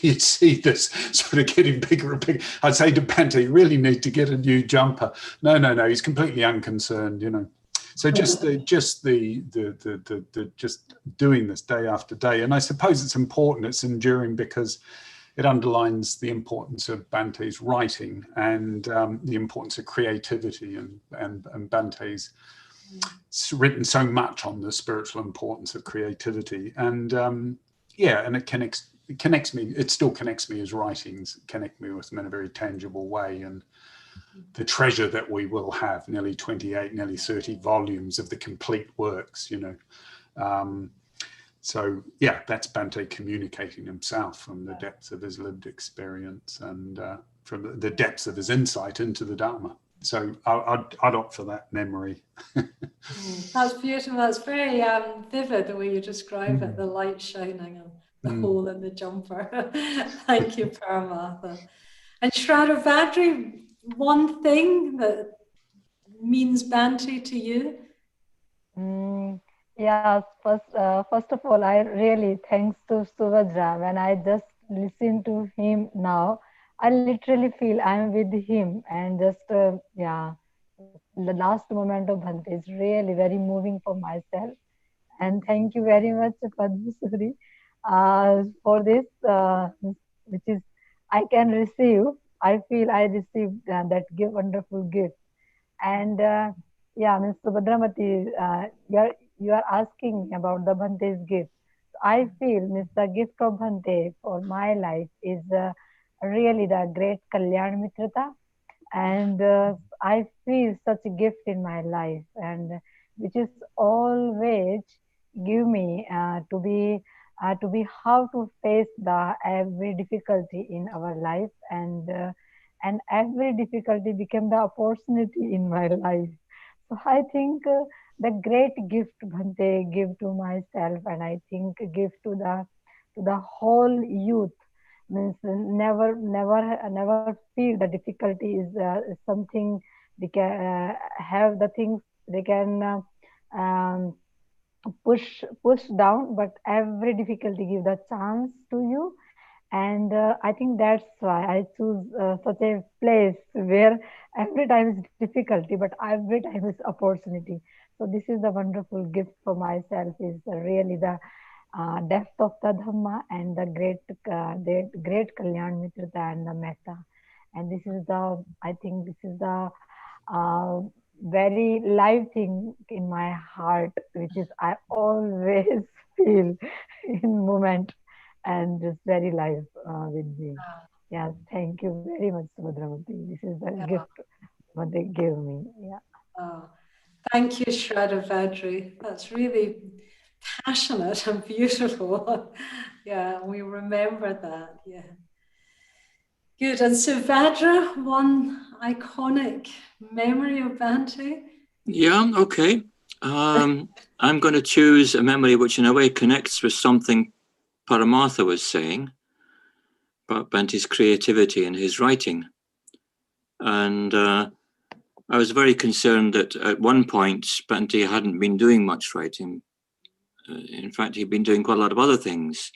you'd see this sort of getting bigger and bigger. I'd say to Banty, you really need to get a new jumper. No, he's completely unconcerned, you know. So just doing this day after day. And I suppose it's important, it's enduring, because it underlines the importance of Bante's writing and the importance of creativity, and Bante's written so much on the spiritual importance of creativity, and yeah, and it connects me. It still connects me. His writings connect me with them in a very tangible way, and the treasure that we will have, nearly 28, nearly 30 volumes of the complete works, you know. So yeah, that's Bhante communicating himself from the depths of his lived experience and from the depths of his insight into the Dharma. So I'd opt for that memory. That's beautiful. That's very vivid, the way you describe it, the light shining and the hole in the jumper. Thank you, Paramatha. And Shradavadri, one thing that means Banty to you? Yes, first of all, I really thanks to Subhadra. When I just listen to him now, I literally feel I'm with him, and just yeah, the last moment of Bhante is really very moving for myself. And thank you very much, Padmashuri, for this, which is I can receive. I feel I received that wonderful gift. And yeah, Ms. Subhadramati, you are asking me about the Bhante's gift. I feel, Miss, the gift of Bhante for my life is really the great Kalyan Mitrata, and I feel such a gift in my life, and which is always give me to be how to face the every difficulty in our life, and every difficulty became the opportunity in my life. So I think the great gift Bhante give to myself, and I think give to the whole youth, means never feel the difficulty is something they can have the things they can push down, but every difficulty give the chance to you. And I think that's why I choose such a place where every time is difficulty, but every time is opportunity. So this is the wonderful gift for myself, is really the depth of the Dhamma and the great Kalyan Mitrata and the Metta. And this is the, I think this is the very live thing in my heart, which is I always feel in moment, and it's very live with me. Yeah, thank you very much, Subhadramati. This is the gift what they gave me. Yeah. Thank you, Shradavadri. That's really passionate and beautiful. Yeah, we remember that. Yeah. Good. And Subhadra, one iconic memory of Banty? Yeah, okay. I'm going to choose a memory which in a way connects with something Paramatha was saying about Banty's creativity in his writing. And I was very concerned that at one point Banty hadn't been doing much writing. In fact, he'd been doing quite a lot of other things.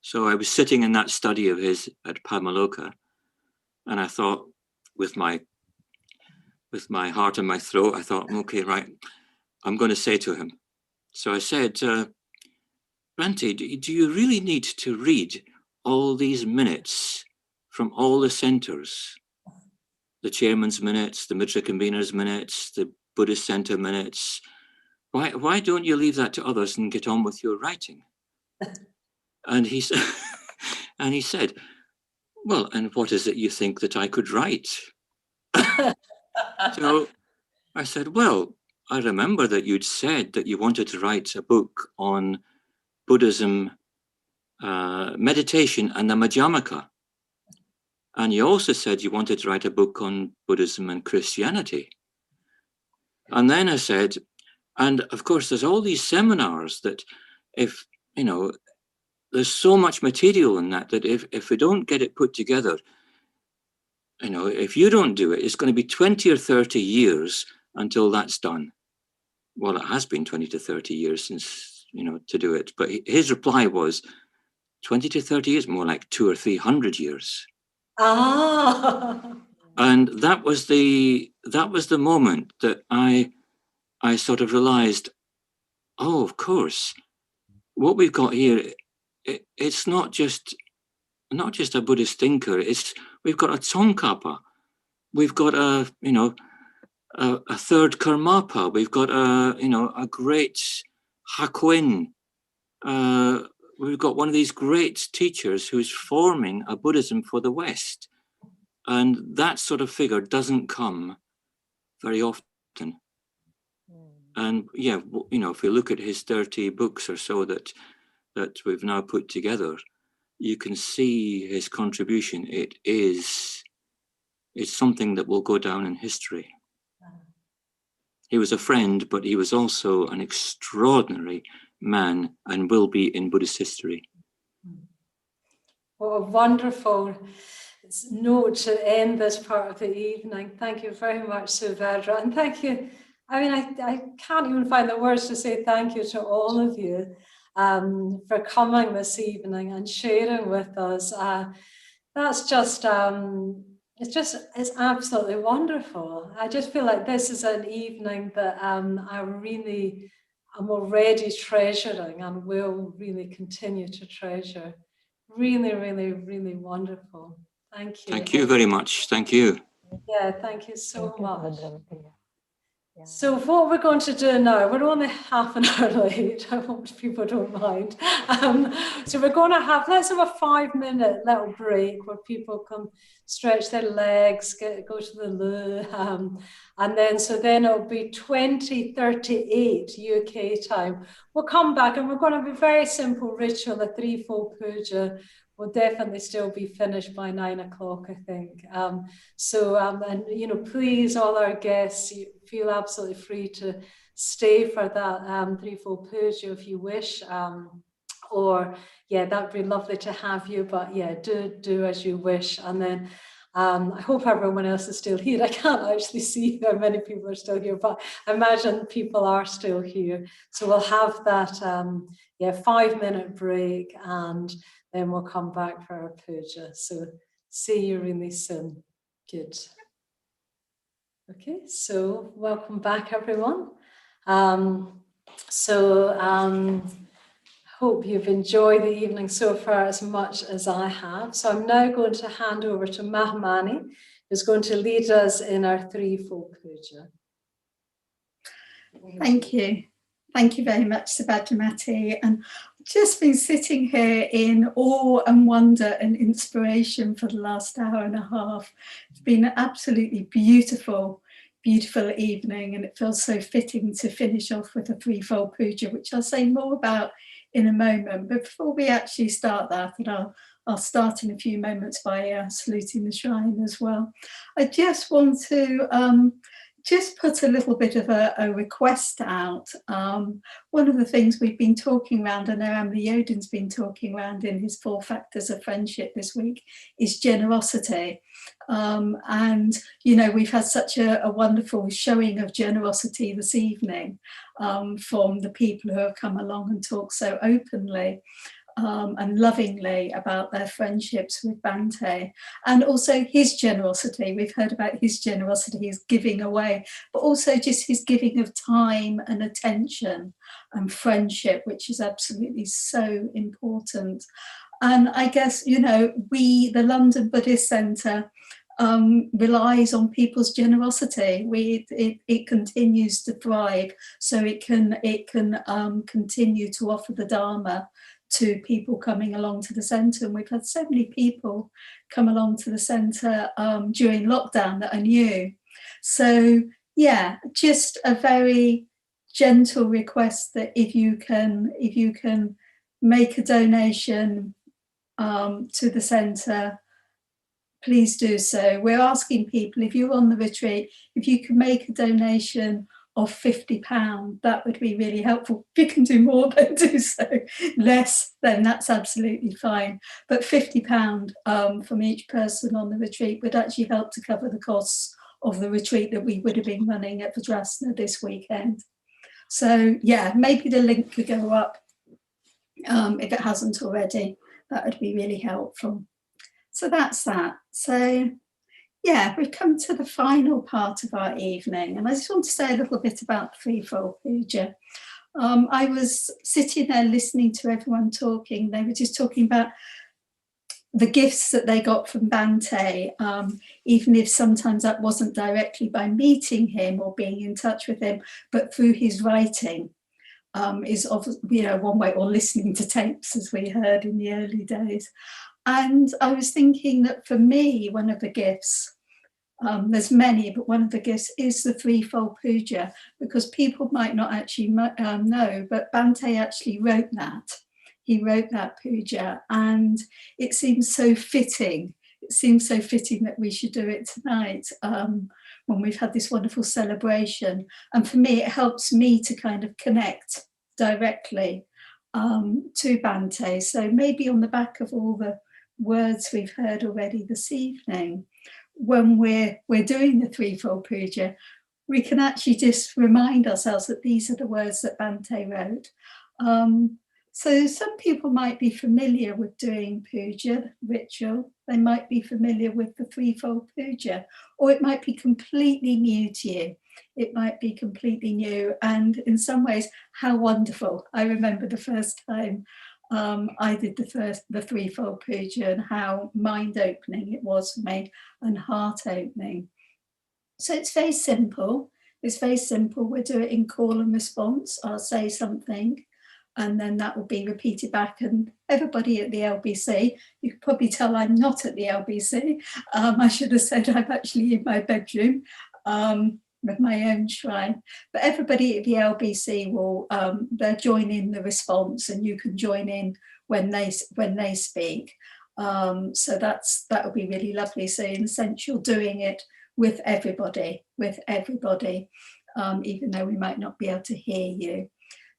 So I was sitting in that study of his at Padmaloka, and I thought, with my heart in my throat, I thought, okay, right, I'm going to say to him. So I said, Banty, do you really need to read all these minutes from all the centres? The chairman's minutes, the Mitra convener's minutes, the Buddhist Centre minutes. Why don't you leave that to others and get on with your writing? And he said, well, and what is it you think that I could write? So I said, well, I remember that you'd said that you wanted to write a book on Buddhism, meditation and the Madhyamaka. And you also said you wanted to write a book on Buddhism and Christianity. And then I said, and of course, there's all these seminars that if, you know, there's so much material in that if we don't get it put together, you know, if you don't do it, it's going to be 20 or 30 years until that's done. Well, it has been 20 to 30 years since, you know, to do it. But his reply was 20 to 30 years, more like 200 or 300 years. Ah. And that was the moment that I sort of realized, oh, of course, what we've got here, it's not just not just a Buddhist thinker. We've got a Tsongkhapa, we've got a third Karmapa, we've got a great Hakuin. We've got one of these great teachers who's forming a Buddhism for the West, and that sort of figure doesn't come very often. And yeah, if we look at his 30 books or so that we've now put together, you can see his contribution. It's something that will go down in history. He was a friend, but he was also an extraordinary man and will be in Buddhist history. What a wonderful note to end this part of the evening. Thank you very much, Subhadra. And thank you. I mean, I can't even find the words to say thank you to all of you for coming this evening and sharing with us. That's just, it's absolutely wonderful. I just feel like this is an evening that I'm already treasuring and will really continue to treasure. Really, really, really wonderful. Thank you. Thank you very much. Thank you. Yeah, thank you so much. So what we're going to do now, we're only half an hour late, I hope people don't mind. So we're going to let's have a 5-minute little break where people can stretch their legs, go to the loo, and then it'll be 20:38 UK time. We'll come back and we're going to have a very simple ritual, a threefold puja. Will definitely still be finished by 9 o'clock, I think. And please, all our guests, you feel absolutely free to stay for that threefold puja if you wish. Or yeah, that'd be lovely to have you. But yeah, do as you wish. And then I hope everyone else is still here. I can't actually see how many people are still here, but I imagine people are still here. So we'll have that 5-minute break, and then we'll come back for our puja. So see you really soon. Good. Okay, so welcome back, everyone. Hope you've enjoyed the evening so far as much as I have. So I'm now going to hand over to Mahamani, who's going to lead us in our threefold puja. Thank you. Thank you very much, Subhadra. And I've just been sitting here in awe and wonder and inspiration for the last hour and a half. It's been an absolutely beautiful, beautiful evening, and it feels so fitting to finish off with a threefold puja, which I'll say more about in a moment. But before we actually start that, and I'll start in a few moments by saluting the shrine as well. I just want to just put a little bit of a request out. One of the things we've been talking around, I know Amri Yodin's been talking around in his 4 factors of friendship this week, is generosity. And, we've had such a wonderful showing of generosity this evening from the people who have come along and talked so openly and lovingly about their friendships with Bante, and also his generosity. We've heard about his generosity, his giving away, but also just his giving of time and attention and friendship, which is absolutely so important. And I guess, the London Buddhist Centre relies on people's generosity. It continues to thrive, so it can continue to offer the Dharma to people coming along to the centre. And we've had so many people come along to the centre during lockdown that are new. So yeah, just a very gentle request that if you can make a donation to the centre, please do so. We're asking people, if you're on the retreat, if you can make a donation of £50, that would be really helpful. If you can do more, then do so. Less, then that's absolutely fine. But £50 from each person on the retreat would actually help to cover the costs of the retreat that we would have been running at Triratna this weekend. So yeah, maybe the link could go up if it hasn't already. That would be really helpful. So that's that. So yeah, we've come to the final part of our evening, and I just want to say a little bit about the threefold puja. I was sitting there listening to everyone talking. They were just talking about the gifts that they got from Bhante, even if sometimes that wasn't directly by meeting him or being in touch with him, but through his writing, is one way, or listening to tapes, as we heard in the early days. And I was thinking that for me, one of the gifts, there's many, but one of the gifts is the threefold puja, because people might not actually know, but Bhante actually wrote that. He wrote that puja, and it seems so fitting. It seems so fitting that we should do it tonight, when we've had this wonderful celebration. And for me, it helps me to kind of connect directly to Bhante. So maybe on the back of all the words we've heard already this evening, when we're doing the threefold puja, we can actually just remind ourselves that these are the words that Bhante wrote. So some people might be familiar with doing puja ritual. They might be familiar with the threefold puja, or it might be completely new to you. It might be completely new, and in some ways, how wonderful. I remember the first time I did the threefold puja, and how mind-opening it was for me, and heart-opening. So it's very simple. It's very simple. We'll do it in call and response. I'll say something, and then that will be repeated back. And everybody at the LBC, you can probably tell I'm not at the LBC. I should have said I'm actually in my bedroom with my own shrine. But everybody at the LBC will they'll join in the response, and you can join in when they speak. So that will be really lovely. So in a sense, you're doing it with everybody, even though we might not be able to hear you.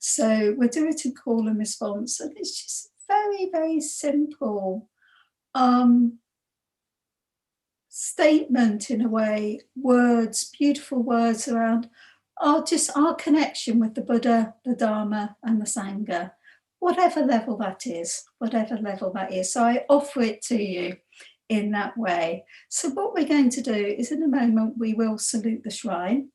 So we'll do it in call and response, and it's just very, very simple statement in a way, words, beautiful words around our connection with the Buddha, the Dharma, and the Sangha, whatever level that is. So I offer it to you in that way. So what we're going to do is, in a moment, we will salute the shrine.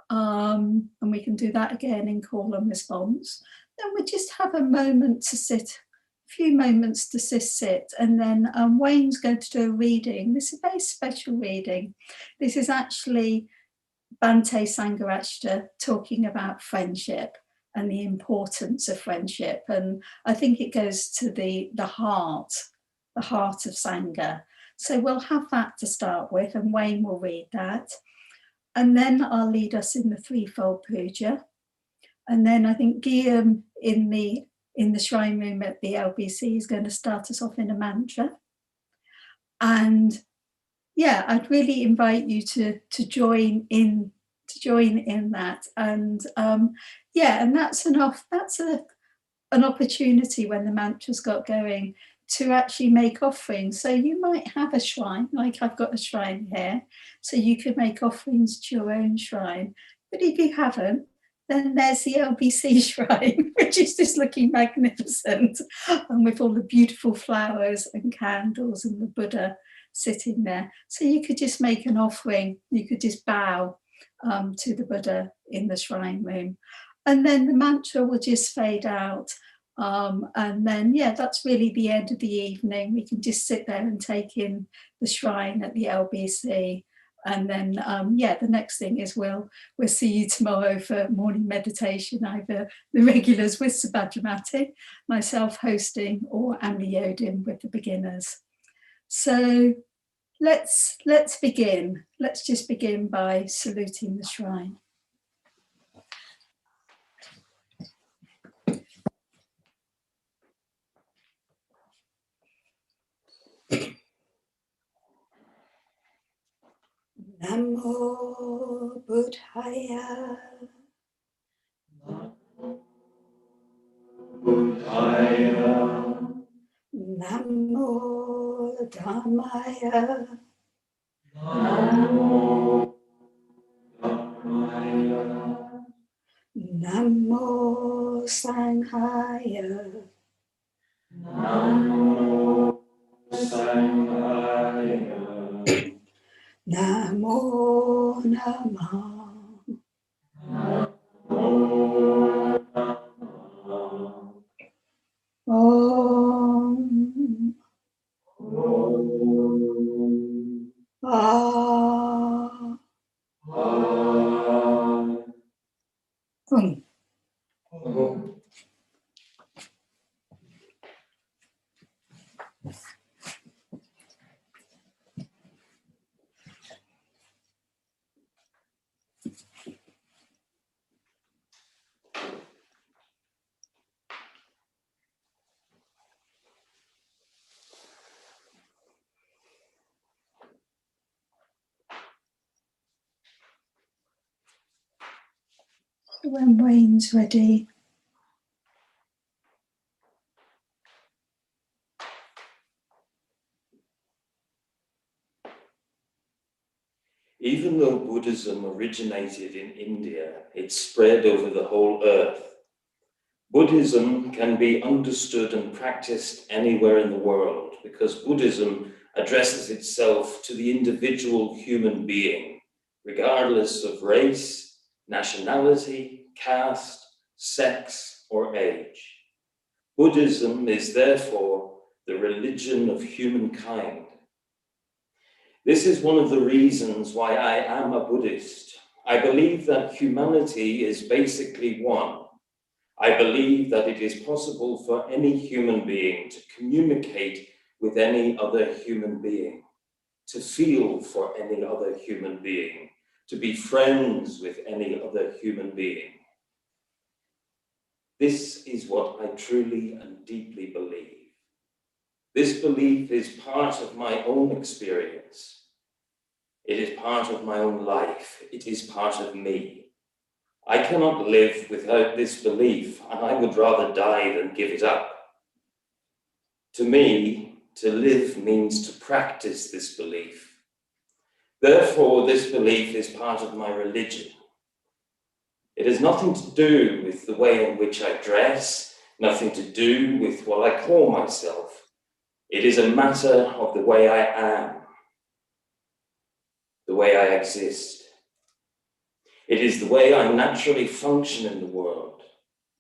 And we can do that again in call and response. Then we just have a moment to sit, a few moments to sit, and then Wayne's going to do a reading. This is a very special reading. This is actually Bhante Sangharakshita talking about friendship and the importance of friendship. And I think it goes to the heart of Sangha. So we'll have that to start with, and Wayne will read that. And then I'll lead us in the threefold puja. And then I think Guillaume in the shrine room at the LBC is going to start us off in a mantra. And yeah, I'd really invite you to join in that. And and that's enough. That's an opportunity when the mantra's got going to actually make offerings. So you might have a shrine, like I've got a shrine here, so you could make offerings to your own shrine. But if you haven't, then there's the LBC shrine, which is just looking magnificent, and with all the beautiful flowers and candles and the Buddha sitting there. So you could just make an offering, you could just bow to the Buddha in the shrine room. And then the mantra will just fade out. And then, that's really the end of the evening. We can just sit there and take in the shrine at the LBC. And then, the next thing is we'll see you tomorrow for morning meditation, either the regulars with Subhadramati, myself hosting, or Amri Yodin with the beginners. So let's begin. Let's just begin by saluting the shrine. Namo Buddhaya. Namo Buddhaya. Namo Dhammaya. Namo Dhammaya. Namo Sanghaya. Namo Sanghaya. Namo Namah. Namo Namah. Om. When Wayne's ready. Even though Buddhism originated in India, it spread over the whole earth. Buddhism can be understood and practiced anywhere in the world because Buddhism addresses itself to the individual human being, regardless of race, nationality, caste, sex, or age. Buddhism is therefore the religion of humankind. This is one of the reasons why I am a Buddhist. I believe that humanity is basically one. I believe that it is possible for any human being to communicate with any other human being, to feel for any other human being, to be friends with any other human being. This is what I truly and deeply believe. This belief is part of my own experience. It is part of my own life. It is part of me. I cannot live without this belief, and I would rather die than give it up. To me, to live means to practice this belief. Therefore, this belief is part of my religion. It has nothing to do with the way in which I dress, nothing to do with what I call myself. It is a matter of the way I am, the way I exist. It is the way I naturally function in the world.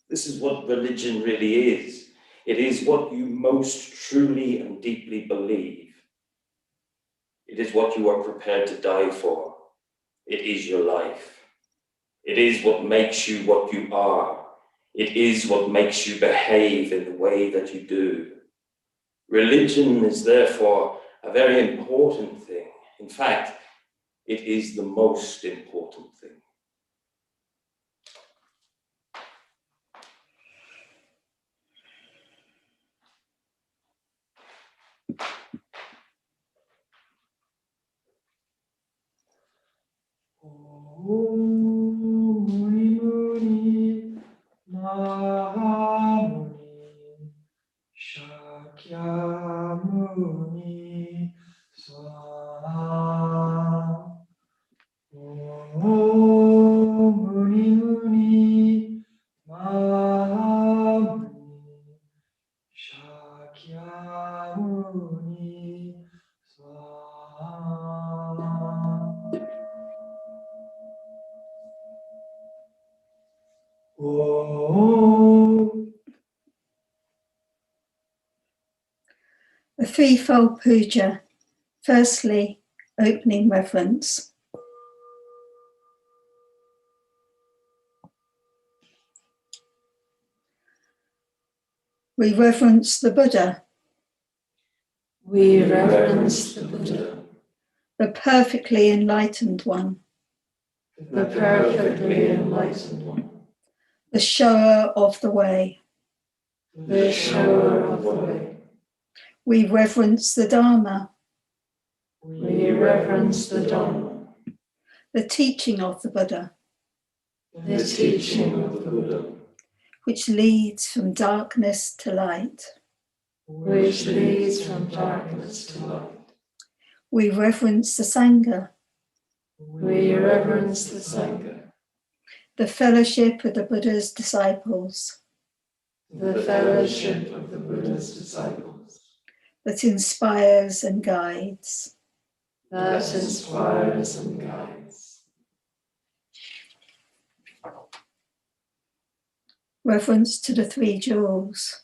This is what religion really is. It is what you most truly and deeply believe. It is what you are prepared to die for. It is your life. It is what makes you what you are. It is what makes you behave in the way that you do. Religion is therefore a very important thing. In fact, it is the most important thing. Muni Muni Mahamuni Shakyamuni Swaha. Muni Muni Mahamuni Shakyamuni Swaha. A threefold puja. Firstly, opening reverence. We reverence the Buddha. We reverence the Buddha, The perfectly enlightened one. the perfectly enlightened one, The shower of the way. the shower of the way. We reverence the Dharma. We reverence the Dharma, The teaching of the Buddha, the teaching of the Buddha, which leads from darkness to light. which leads from darkness to light. We reverence the Sangha, We reverence the Sangha, the fellowship of the Buddha's disciples, the fellowship of the Buddha's disciples, that inspires and guides. that inspires and guides. Reverence to the three jewels.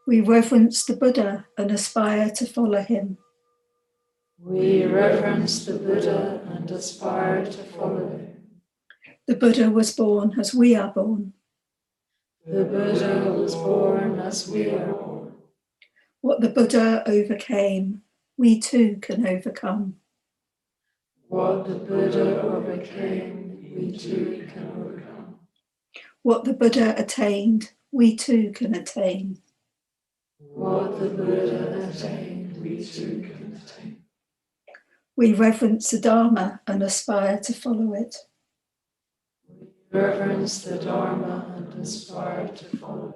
We reverence the Buddha and aspire to follow him. We reverence the Buddha and aspire to follow him. The Buddha was born as we are born. The Buddha was born as we are born. What the Buddha overcame, we too can overcome. What the Buddha overcame, we too can overcome. What the Buddha attained, we too can attain. What the Buddha attained, we too can attain. We reverence the Dharma and aspire to follow it. We reverence the Dharma and aspire to follow it.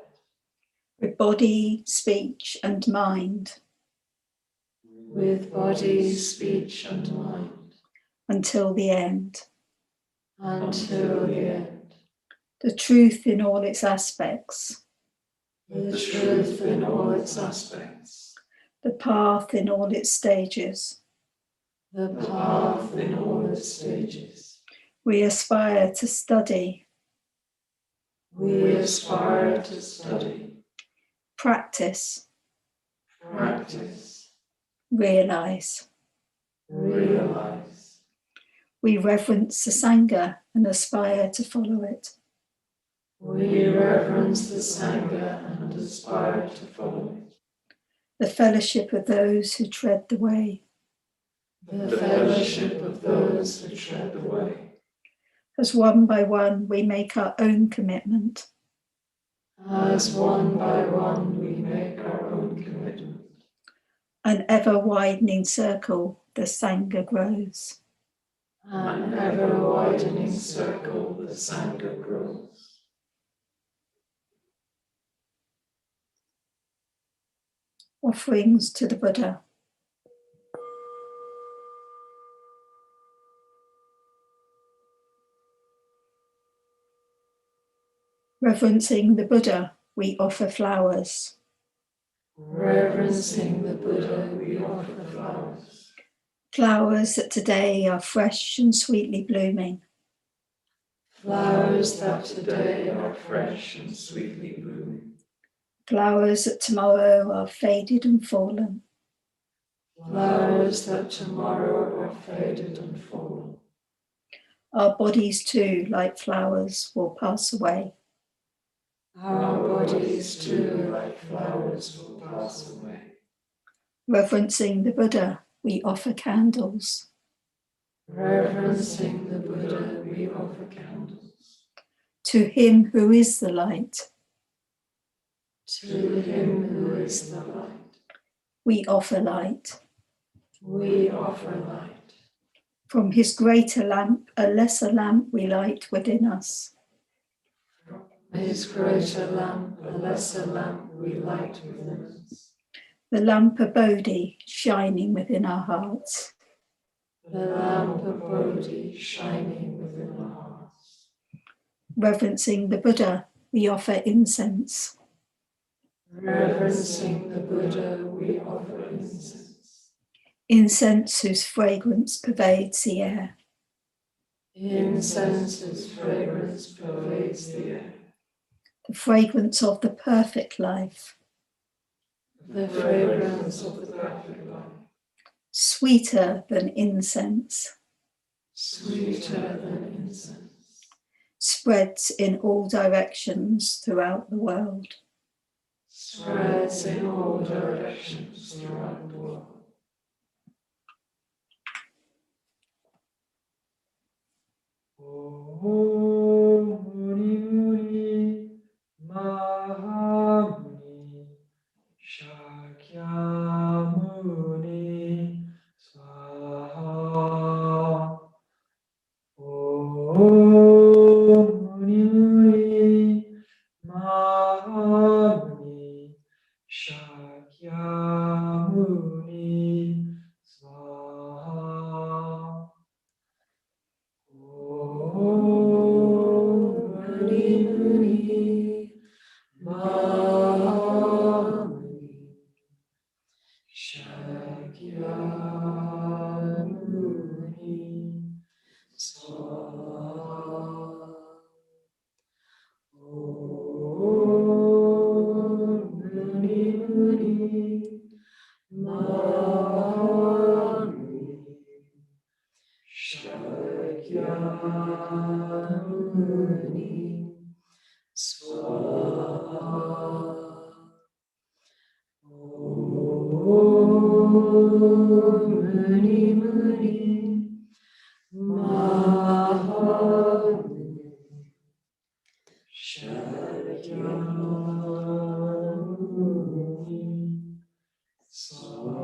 With body, speech, and mind. With body, speech, and mind. Until the end. Until the end. The truth in all its aspects. The truth in all its aspects. The path in all its stages. The path in all its stages. We aspire to study. We aspire to study. Practice. Practice. Realize. Realize. We reverence the Sangha and aspire to follow it. We reverence the Sangha and aspire to follow it. The fellowship of those who tread the way. The fellowship of those who tread the way. As one by one we make our own commitment. As one by one we make our own commitment. An ever widening circle, the Sangha grows. An ever widening circle, the Sangha grows. Offerings to the Buddha. Reverencing the Buddha, we offer flowers. Reverencing the Buddha, we offer flowers. Flowers that today are fresh and sweetly blooming. Flowers that today are fresh and sweetly blooming. Flowers that tomorrow are faded and fallen. Flowers that tomorrow are faded and fallen. Our bodies too, like flowers, will pass away. Our bodies too, like flowers, will pass away. Reverencing the Buddha, we offer candles. Reverencing the Buddha, we offer candles. To him who is the light. To him who is the light. We offer light. We offer light. From his greater lamp, a lesser lamp we light within us. From his greater lamp, a lesser lamp we light within us. The lamp of Bodhi shining within our hearts. The lamp of Bodhi shining within our hearts. Reverencing the Buddha, we offer incense. Reverencing the Buddha, we offer incense. Incense whose fragrance pervades the air. Incense whose fragrance pervades the air. The fragrance of the perfect life. The fragrance of the perfect life. Sweeter than incense. Sweeter than incense. Spreads in all directions throughout the world. Spreads in all directions throughout the world. Om Muni Muni Mahamuni Shakyamuni Swaha. Om Muni Muni Mahamuni Shakyamuni Swaha. Om Muni Muni Mahamuni Shakyamuni Swaha. Om Muni Muni Mahamuni Shakyamuni Swaha. Om Muni Muni Mahamuni Shakyamuni Swaha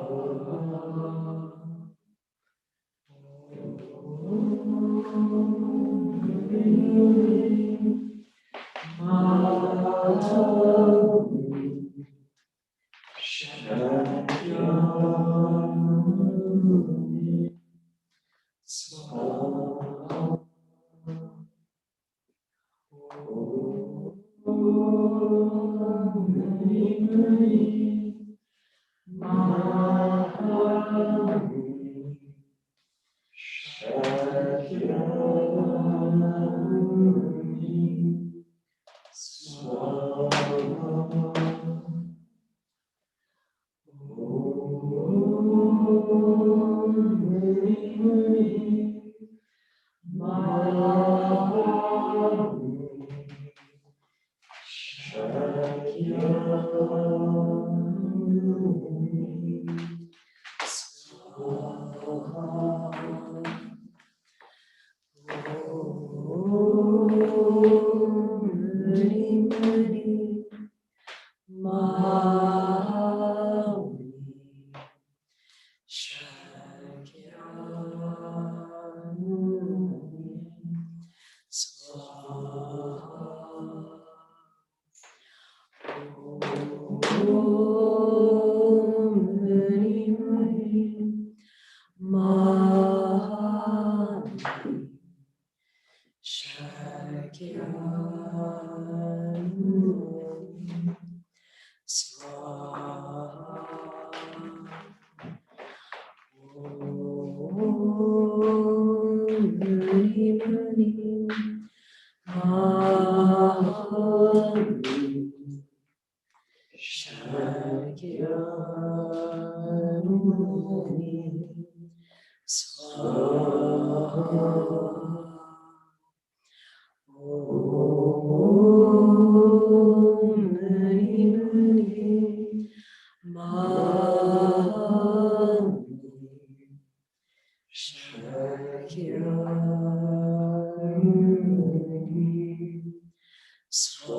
Swaha